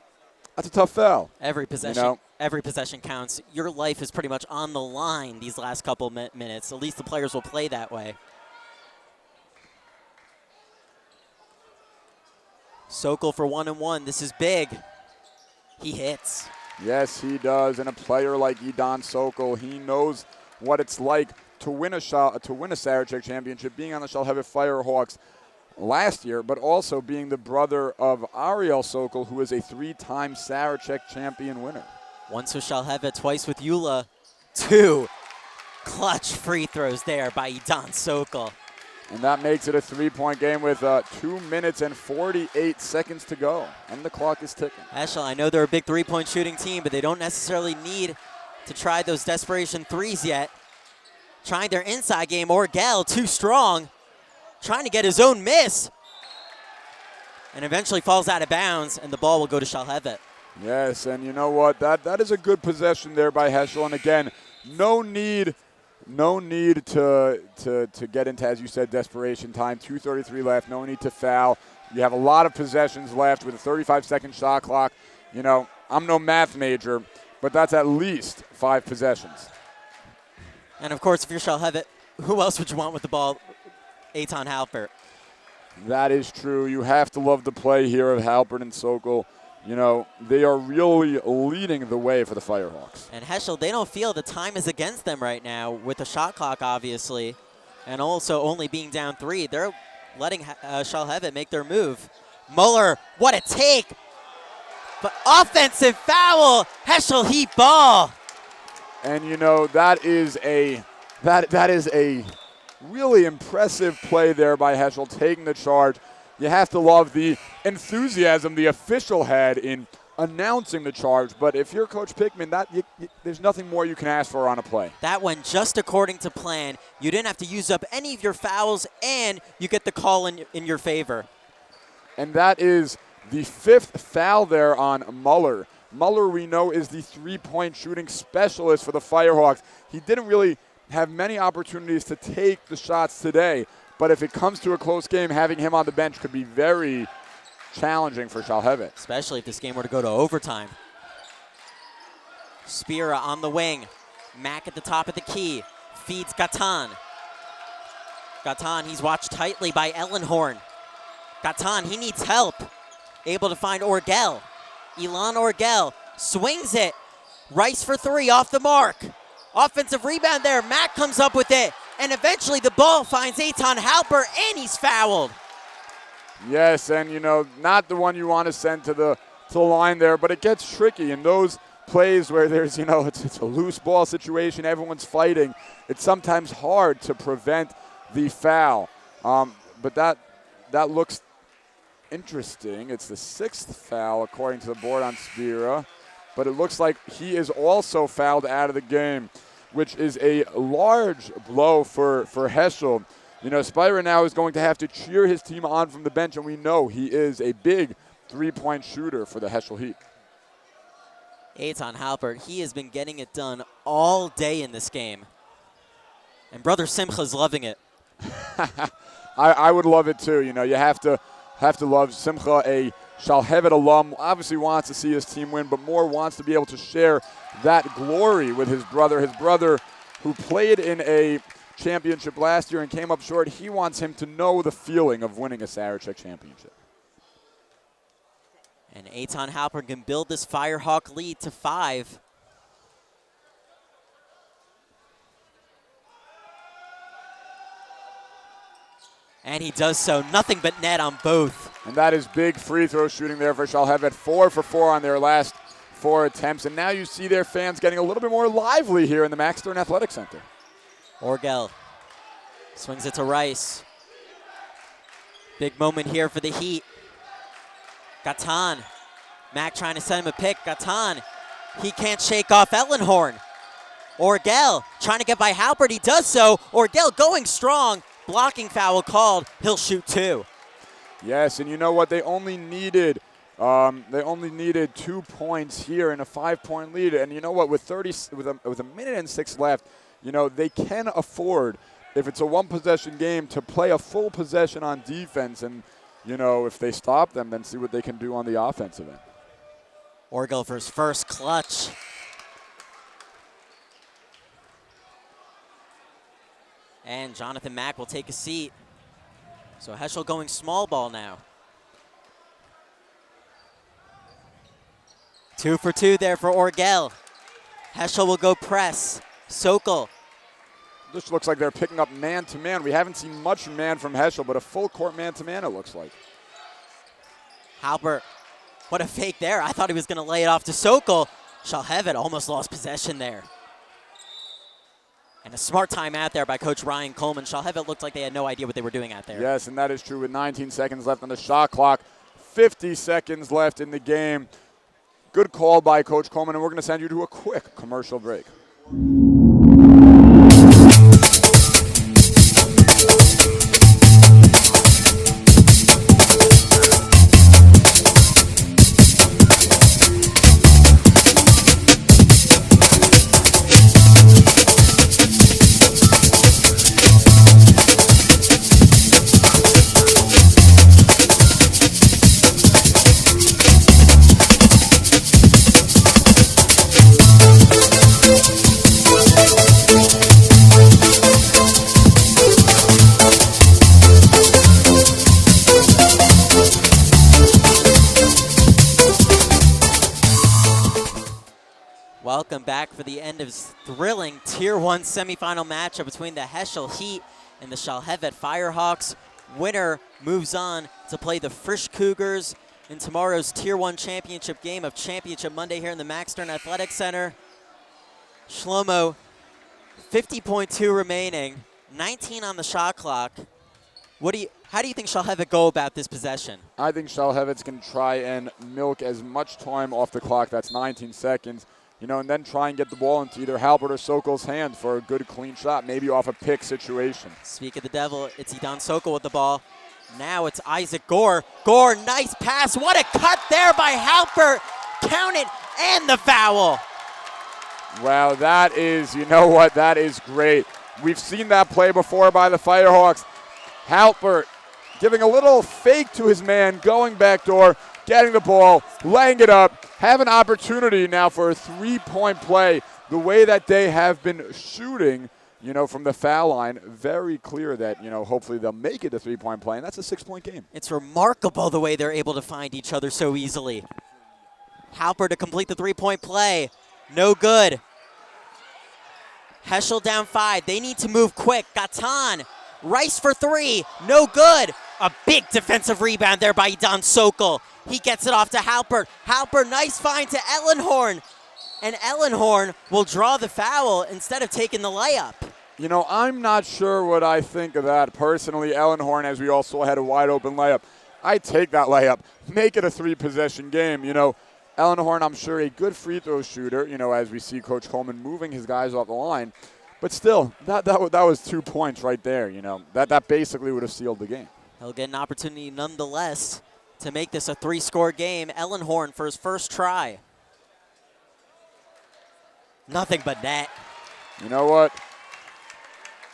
That's a tough foul. Every possession, you know? every possession counts. Your life is pretty much on the line these last couple minutes. At least the players will play that way. Sokol for 1-1. This is big. He hits. Yes, he does. And a player like Idan Sokol, he knows what it's like to win a Sarachek championship, being on the Shalhevet Firehawks last year, but also being the brother of Ariel Sokol, who is a 3-time Sarachek champion winner. Once with Shalhevet, twice with Eula. 2 clutch free throws there by Idan Sokol. And that makes it a 3-point game with 2 minutes and 48 seconds to go. And the clock is ticking. Heschel, I know they're a big three-point shooting team, but they don't necessarily need to try those desperation threes yet. Trying their inside game, Orgel, too strong. Trying to get his own miss. And eventually falls out of bounds, and the ball will go to Shalhevet. Yes, and you know what? That is a good possession there by Heschel. And again, no need to get into, as you said, desperation time. 2:33 left. No need to foul. You have a lot of possessions left with a 35-second shot clock. You know, I'm no math major, but that's at least 5 possessions. And, of course, if you're Shalhevet, who else would you want with the ball? Eitan Halpert. That is true. You have to love the play here of Halpert and Sokol. You know, they are really leading the way for the Firehawks. And Heschel, they don't feel the time is against them right now with the shot clock, obviously, and also only being down 3. They're letting Shalhevet make their move. Muller, what a take! But offensive foul, Heschel heat ball. And you know, that is a really impressive play there by Heschel, taking the charge. You have to love the enthusiasm the official had in announcing the charge. But if you're Coach Pickman, there's nothing more you can ask for on a play. That went just according to plan. You didn't have to use up any of your fouls, and you get the call in your favor. And that is the 5th foul there on Muller. Muller, we know, is the 3-point shooting specialist for the Firehawks. He didn't really have many opportunities to take the shots today. But if it comes to a close game, having him on the bench could be very challenging for Shalhevet. Especially if this game were to go to overtime. Spira on the wing. Mack at the top of the key. Feeds Gatan. Gatan, he's watched tightly by Ellenhorn. Gatan, he needs help. Able to find Orgel. Ilan Orgel swings it. Rice for 3 off the mark. Offensive rebound there. Mack comes up with it. And eventually the ball finds Eitan Halpert, and he's fouled. Yes, and you know, not the one you want to send to the line there, but it gets tricky in those plays where there's, you know, it's a loose ball situation, everyone's fighting. It's sometimes hard to prevent the foul. But that looks interesting. It's the 6th foul according to the board on Spira, but it looks like he is also fouled out of the game, which is a large blow for Heschel. You know, Spira now is going to have to cheer his team on from the bench, and we know he is a big 3-point shooter for the Heschel Heat. Eitan Halpert, he has been getting it done all day in this game. And Brother Simcha's loving it. I would love it too. You know, you have to love Simcha, a Shalhevet alum, obviously wants to see his team win, but more wants to be able to share that glory with his brother. His brother, who played in a championship last year and came up short, he wants him to know the feeling of winning a Sarachek championship. And Eitan Halpert can build this Firehawk lead to 5. And he does so. Nothing but net on both. And that is big free throw shooting there for Shalhevet. 4 for 4 on their last 4 attempts. And now you see their fans getting a little bit more lively here in the Max Stern Athletic Center. Orgel swings it to Rice. Big moment here for the Heat. Gatan. Mac trying to send him a pick. Gatan. He can't shake off Ellenhorn. Orgel trying to get by Halpert. He does so. Orgel going strong. Blocking foul called. He'll shoot 2. Yes, and you know what? They only needed 2 points here in a 5-point lead. And you know what? With a minute and 6 left, you know, they can afford, if it's a one-possession game, to play a full possession on defense. And, you know, if they stop them, then see what they can do on the offensive end. Orgel for his first clutch. And Jonathan Mack will take a seat. So Heschel going small ball now. 2 for 2 there for Orgel. Heschel will go press. Sokol. This looks like they're picking up man-to-man. We haven't seen much man from Heschel, but a full-court man-to-man it looks like. Halpert, what a fake there. I thought he was going to lay it off to Sokol. Shalhevet almost lost possession there. And a smart timeout there by Coach Ryan Coleman. Shalhevet looked like they had no idea what they were doing out there. Yes, and that is true with 19 seconds left on the shot clock. 50 seconds left in the game. Good call by Coach Coleman, and we're going to send you to a quick commercial break. Welcome back for the end of thrilling Tier 1 semifinal matchup between the Heschel Heat and the Shalhevet Firehawks. Winner moves on to play the Frisch Cougars in tomorrow's Tier 1 championship game of Championship Monday here in the Max Stern Athletic Center. Shlomo, 50.2 remaining, 19 on the shot clock. How do you think Shalhevet go about this possession? I think Shalhevet's going to try and milk as much time off the clock. That's 19 seconds. You know, and then try and get the ball into either Halpert or Sokol's hand for a good, clean shot, maybe off a pick situation. Speak of the devil, it's Idan Sokol with the ball. Now it's Isaac Gore. Gore, nice pass. What a cut there by Halpert. Count it, and the foul. Wow, that is, you know what, that is great. We've seen that play before by the Firehawks. Halpert giving a little fake to his man, going backdoor, getting the ball, laying it up, have an opportunity now for a 3-point play. The way that they have been shooting, you know, from the foul line, very clear that, you know, hopefully they'll make it a 3-point play, and that's a 6-point game. It's remarkable the way they're able to find each other so easily. Halpert to complete the 3-point play. No good. Heschel down 5. They need to move quick. Gatan. Rice for 3. No good. A big defensive rebound there by Idan Sokol. He gets it off to Halpert. Halpert, nice find to Ellenhorn. And Ellenhorn will draw the foul instead of taking the layup. You know, I'm not sure what I think of that. Personally, Ellenhorn, as we also had a wide open layup, I take that layup, make it a 3-possession game. You know, Ellenhorn, I'm sure, a good free throw shooter, you know, as we see Coach Coleman moving his guys off the line. But still, that was 2 points right there, you know. That basically would have sealed the game. He'll get an opportunity nonetheless to make this a 3-score game. Ellenhorn for his first try. Nothing but net. You know what?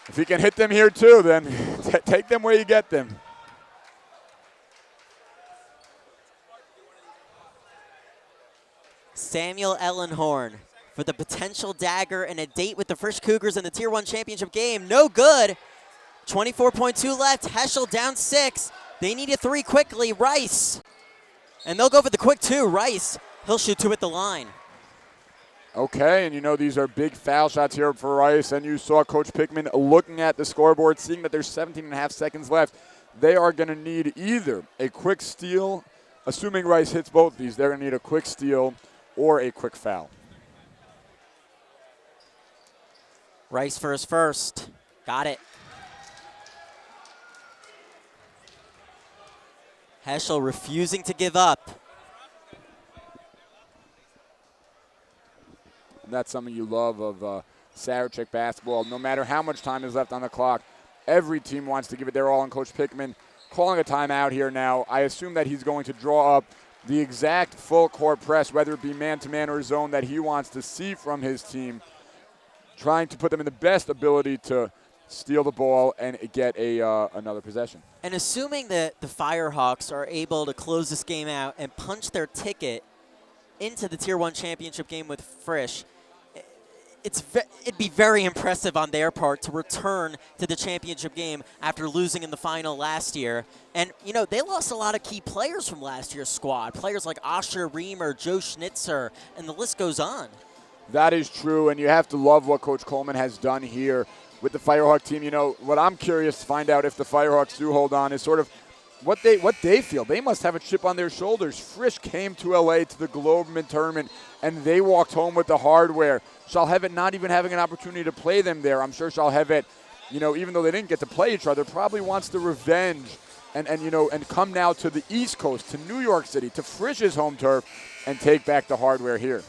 If he can hit them here too, then take them where you get them. Samuel Ellenhorn for the potential dagger and a date with the Frisch Cougars in the Tier 1 championship game. No good. 24.2 left. Heschel down 6. They need a 3 quickly. Rice. And they'll go for the quick 2. Rice, he'll shoot 2 at the line. Okay, and you know these are big foul shots here for Rice, and you saw Coach Pickman looking at the scoreboard, seeing that there's 17.5 seconds left. they are going to need either a quick steal, assuming Rice hits both these, they're going to need a quick steal or a quick foul. Rice for his first. Got it. Heschel refusing to give up. And that's something you love of Sarachek basketball. No matter how much time is left on the clock, every team wants to give it their all, and Coach Pickman calling a timeout here now. I assume that he's going to draw up the exact full court press, whether it be man-to-man or zone, that he wants to see from his team, trying to put them in the best ability to steal the ball and get another possession. And assuming that the Firehawks are able to close this game out and punch their ticket into the Tier 1 championship game with Frisch, it'd be very impressive on their part to return to the championship game after losing in the final last year. And, you know, they lost a lot of key players from last year's squad, players like Asher Reamer, Joe Schnitzer, and the list goes on. That is true, and you have to love what Coach Coleman has done here with the Firehawk team. You know, what I'm curious to find out if the Firehawks do hold on is sort of what they feel. They must have a chip on their shoulders. Frisch came to LA to the Globeman tournament, and they walked home with the hardware. Shalhevet not even having an opportunity to play them there. I'm sure Shalhevet, you know, even though they didn't get to play each other, probably wants the revenge and come now to the East Coast, to New York City, to Frisch's home turf, and take back the hardware here.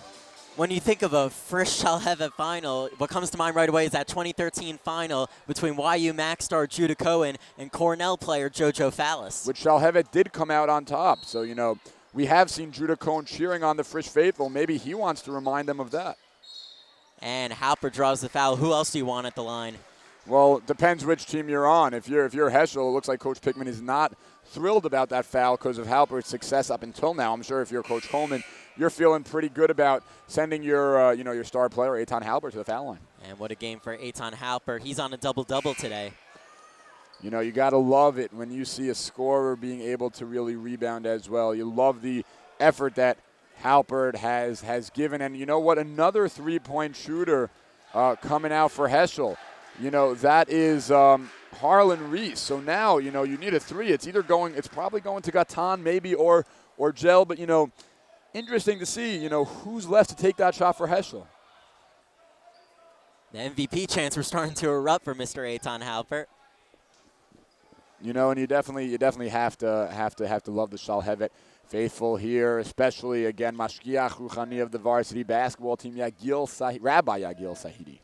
When you think of a Frisch Shalhevet final, what comes to mind right away is that 2013 final between YU Max star Judah Cohen and Cornell player JoJo Fallis. Which Shalhevet did come out on top. So, you know, we have seen Judah Cohen cheering on the Frisch faithful. Maybe he wants to remind them of that. And Halper draws the foul. Who else do you want at the line? Well, it depends which team you're on. If you're Heschel, it looks like Coach Pickman is not thrilled about that foul because of Halper's success up until now. I'm sure if you're Coach Coleman, you're feeling pretty good about sending your your star player, Eitan Halper, to the foul line. And what a game for Eitan Halper. He's on a double-double today. You know, you got to love it when you see a scorer being able to really rebound as well. You love the effort that Halpert has given. And you know what? Another three-point shooter coming out for Heschel. You know, that is Harlan Reese. So now, you know, you need a three. It's probably going to Gatan maybe or Gel, but, you know, interesting to see, you know, who's left to take that shot for Heschel. The MVP chants were starting to erupt for Mr. Eitan Halpert. You know, and you definitely have to love the Shalhevet faithful here, especially again Mashgiach Ruchani of the varsity basketball team, Rabbi Yagil Sahidi.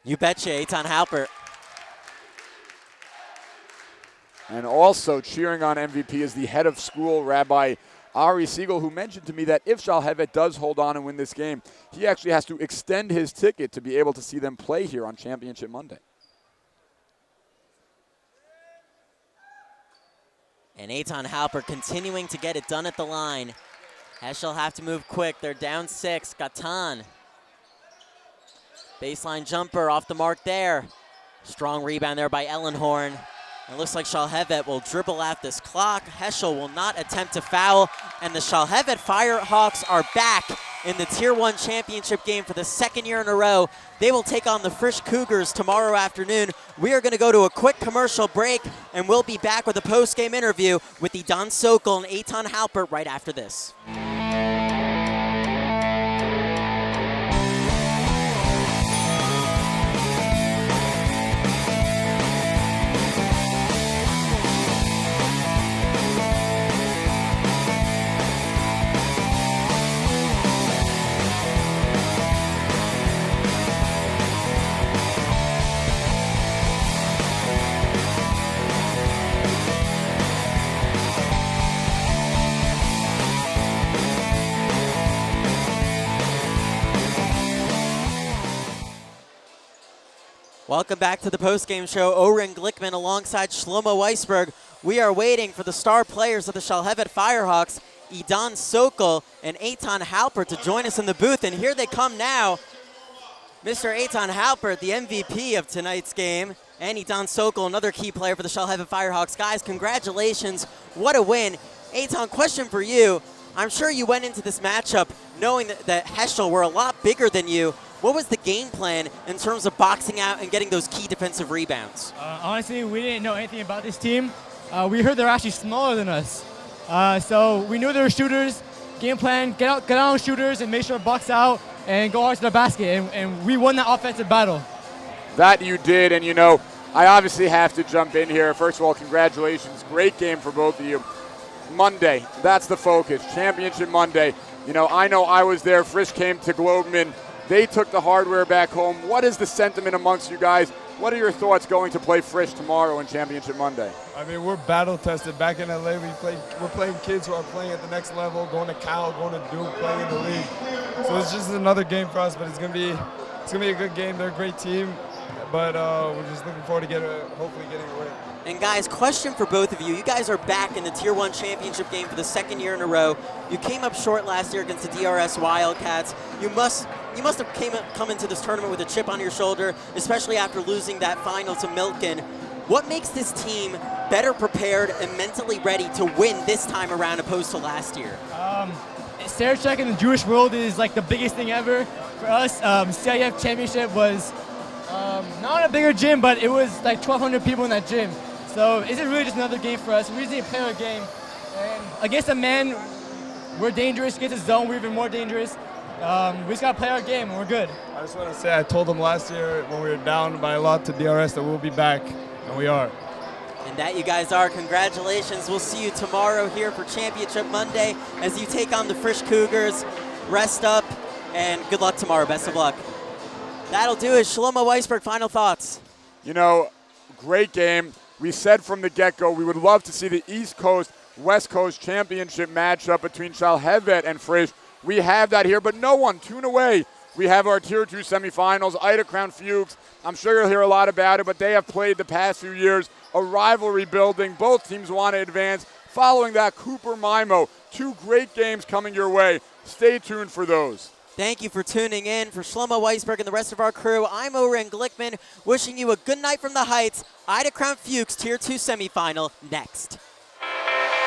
You betcha, Eitan Halpert. And also cheering on MVP is the head of school, Rabbi Ari Siegel, who mentioned to me that if Shalhevet does hold on and win this game, he actually has to extend his ticket to be able to see them play here on Championship Monday. And Eitan Halpert continuing to get it done at the line. Heschel have to move quick. They're down 6. Gatan. Baseline jumper off the mark there. Strong rebound there by Ellenhorn. It looks like Shalhevet will dribble out this clock. Heschel will not attempt to foul. And the Shalhevet Firehawks are back in the Tier 1 championship game for the second year in a row. They will take on the Frisch Cougars tomorrow afternoon. We are going to go to a quick commercial break, and we'll be back with a post-game interview with Don Sokol and Eitan Halpert right after this. Welcome back to the postgame show. Oren Glickman alongside Shlomo Weisberg. We are waiting for the star players of the Shalhevet Firehawks, Don Sokol and Eitan Halpert, to join us in the booth. And here they come now. Mr. Eitan Halpert, the MVP of tonight's game, and Don Sokol, another key player for the Shalhevet Firehawks. Guys, congratulations. What a win. Eitan, question for you. I'm sure you went into this matchup knowing that Heschel were a lot bigger than you. What was the game plan in terms of boxing out and getting those key defensive rebounds? Honestly, we didn't know anything about this team. We heard they're actually smaller than us. So we knew they were shooters. Game plan, get out on shooters and make sure to box out and go hard to the basket. And we won that offensive battle. That you did, and you know, I obviously have to jump in here. First of all, congratulations. Great game for both of you. Monday, that's the focus. Championship Monday. You know I was there. Frisch came to Globeman. They took the hardware back home. What is the sentiment amongst you guys? What are your thoughts going to play Frisch tomorrow in Championship Monday? I mean, we're battle tested. Back in LA, we're playing kids who are playing at the next level, going to Cal, going to Duke, playing in the league. So it's just another game for us, but it's gonna be a good game. They're a great team, but we're just looking forward to hopefully getting a win. And guys, question for both of you. You guys are back in the Tier 1 championship game for the second year in a row. You came up short last year against the DRS Wildcats. You must have come into this tournament with a chip on your shoulder, especially after losing that final to Milken. What makes this team better prepared and mentally ready to win this time around opposed to last year? Sarachek in the Jewish world is like the biggest thing ever. For us, CIF championship was not in a bigger gym, but it was like 1,200 people in that gym. So it's really just another game for us. We just need to play our game. And against a man, we're dangerous. Against a zone, we're even more dangerous. We just got to play our game, and we're good. I just want to say, I told them last year when we were down by a lot to DRS that we'll be back, and we are. And that you guys are. Congratulations. We'll see you tomorrow here for Championship Monday as you take on the Frisch Cougars. Rest up, and good luck tomorrow. Best of luck. That'll do it. Shlomo Weisberg, final thoughts. You know, great game. We said from the get-go we would love to see the East Coast, West Coast championship matchup between Shalhevet and Frisch. We have that here, but no one, tune away. We have our Tier 2 semifinals, Ida Crown Fuchs. I'm sure you'll hear a lot about it, but they have played the past few years, a rivalry building. Both teams want to advance. Following that, Cooper Mimo. Two great games coming your way. Stay tuned for those. Thank you for tuning in. For Shlomo Weisberg and the rest of our crew, I'm Oren Glickman, wishing you a good night from the Heights. Ida Crown Fuchs Tier 2 semifinal next.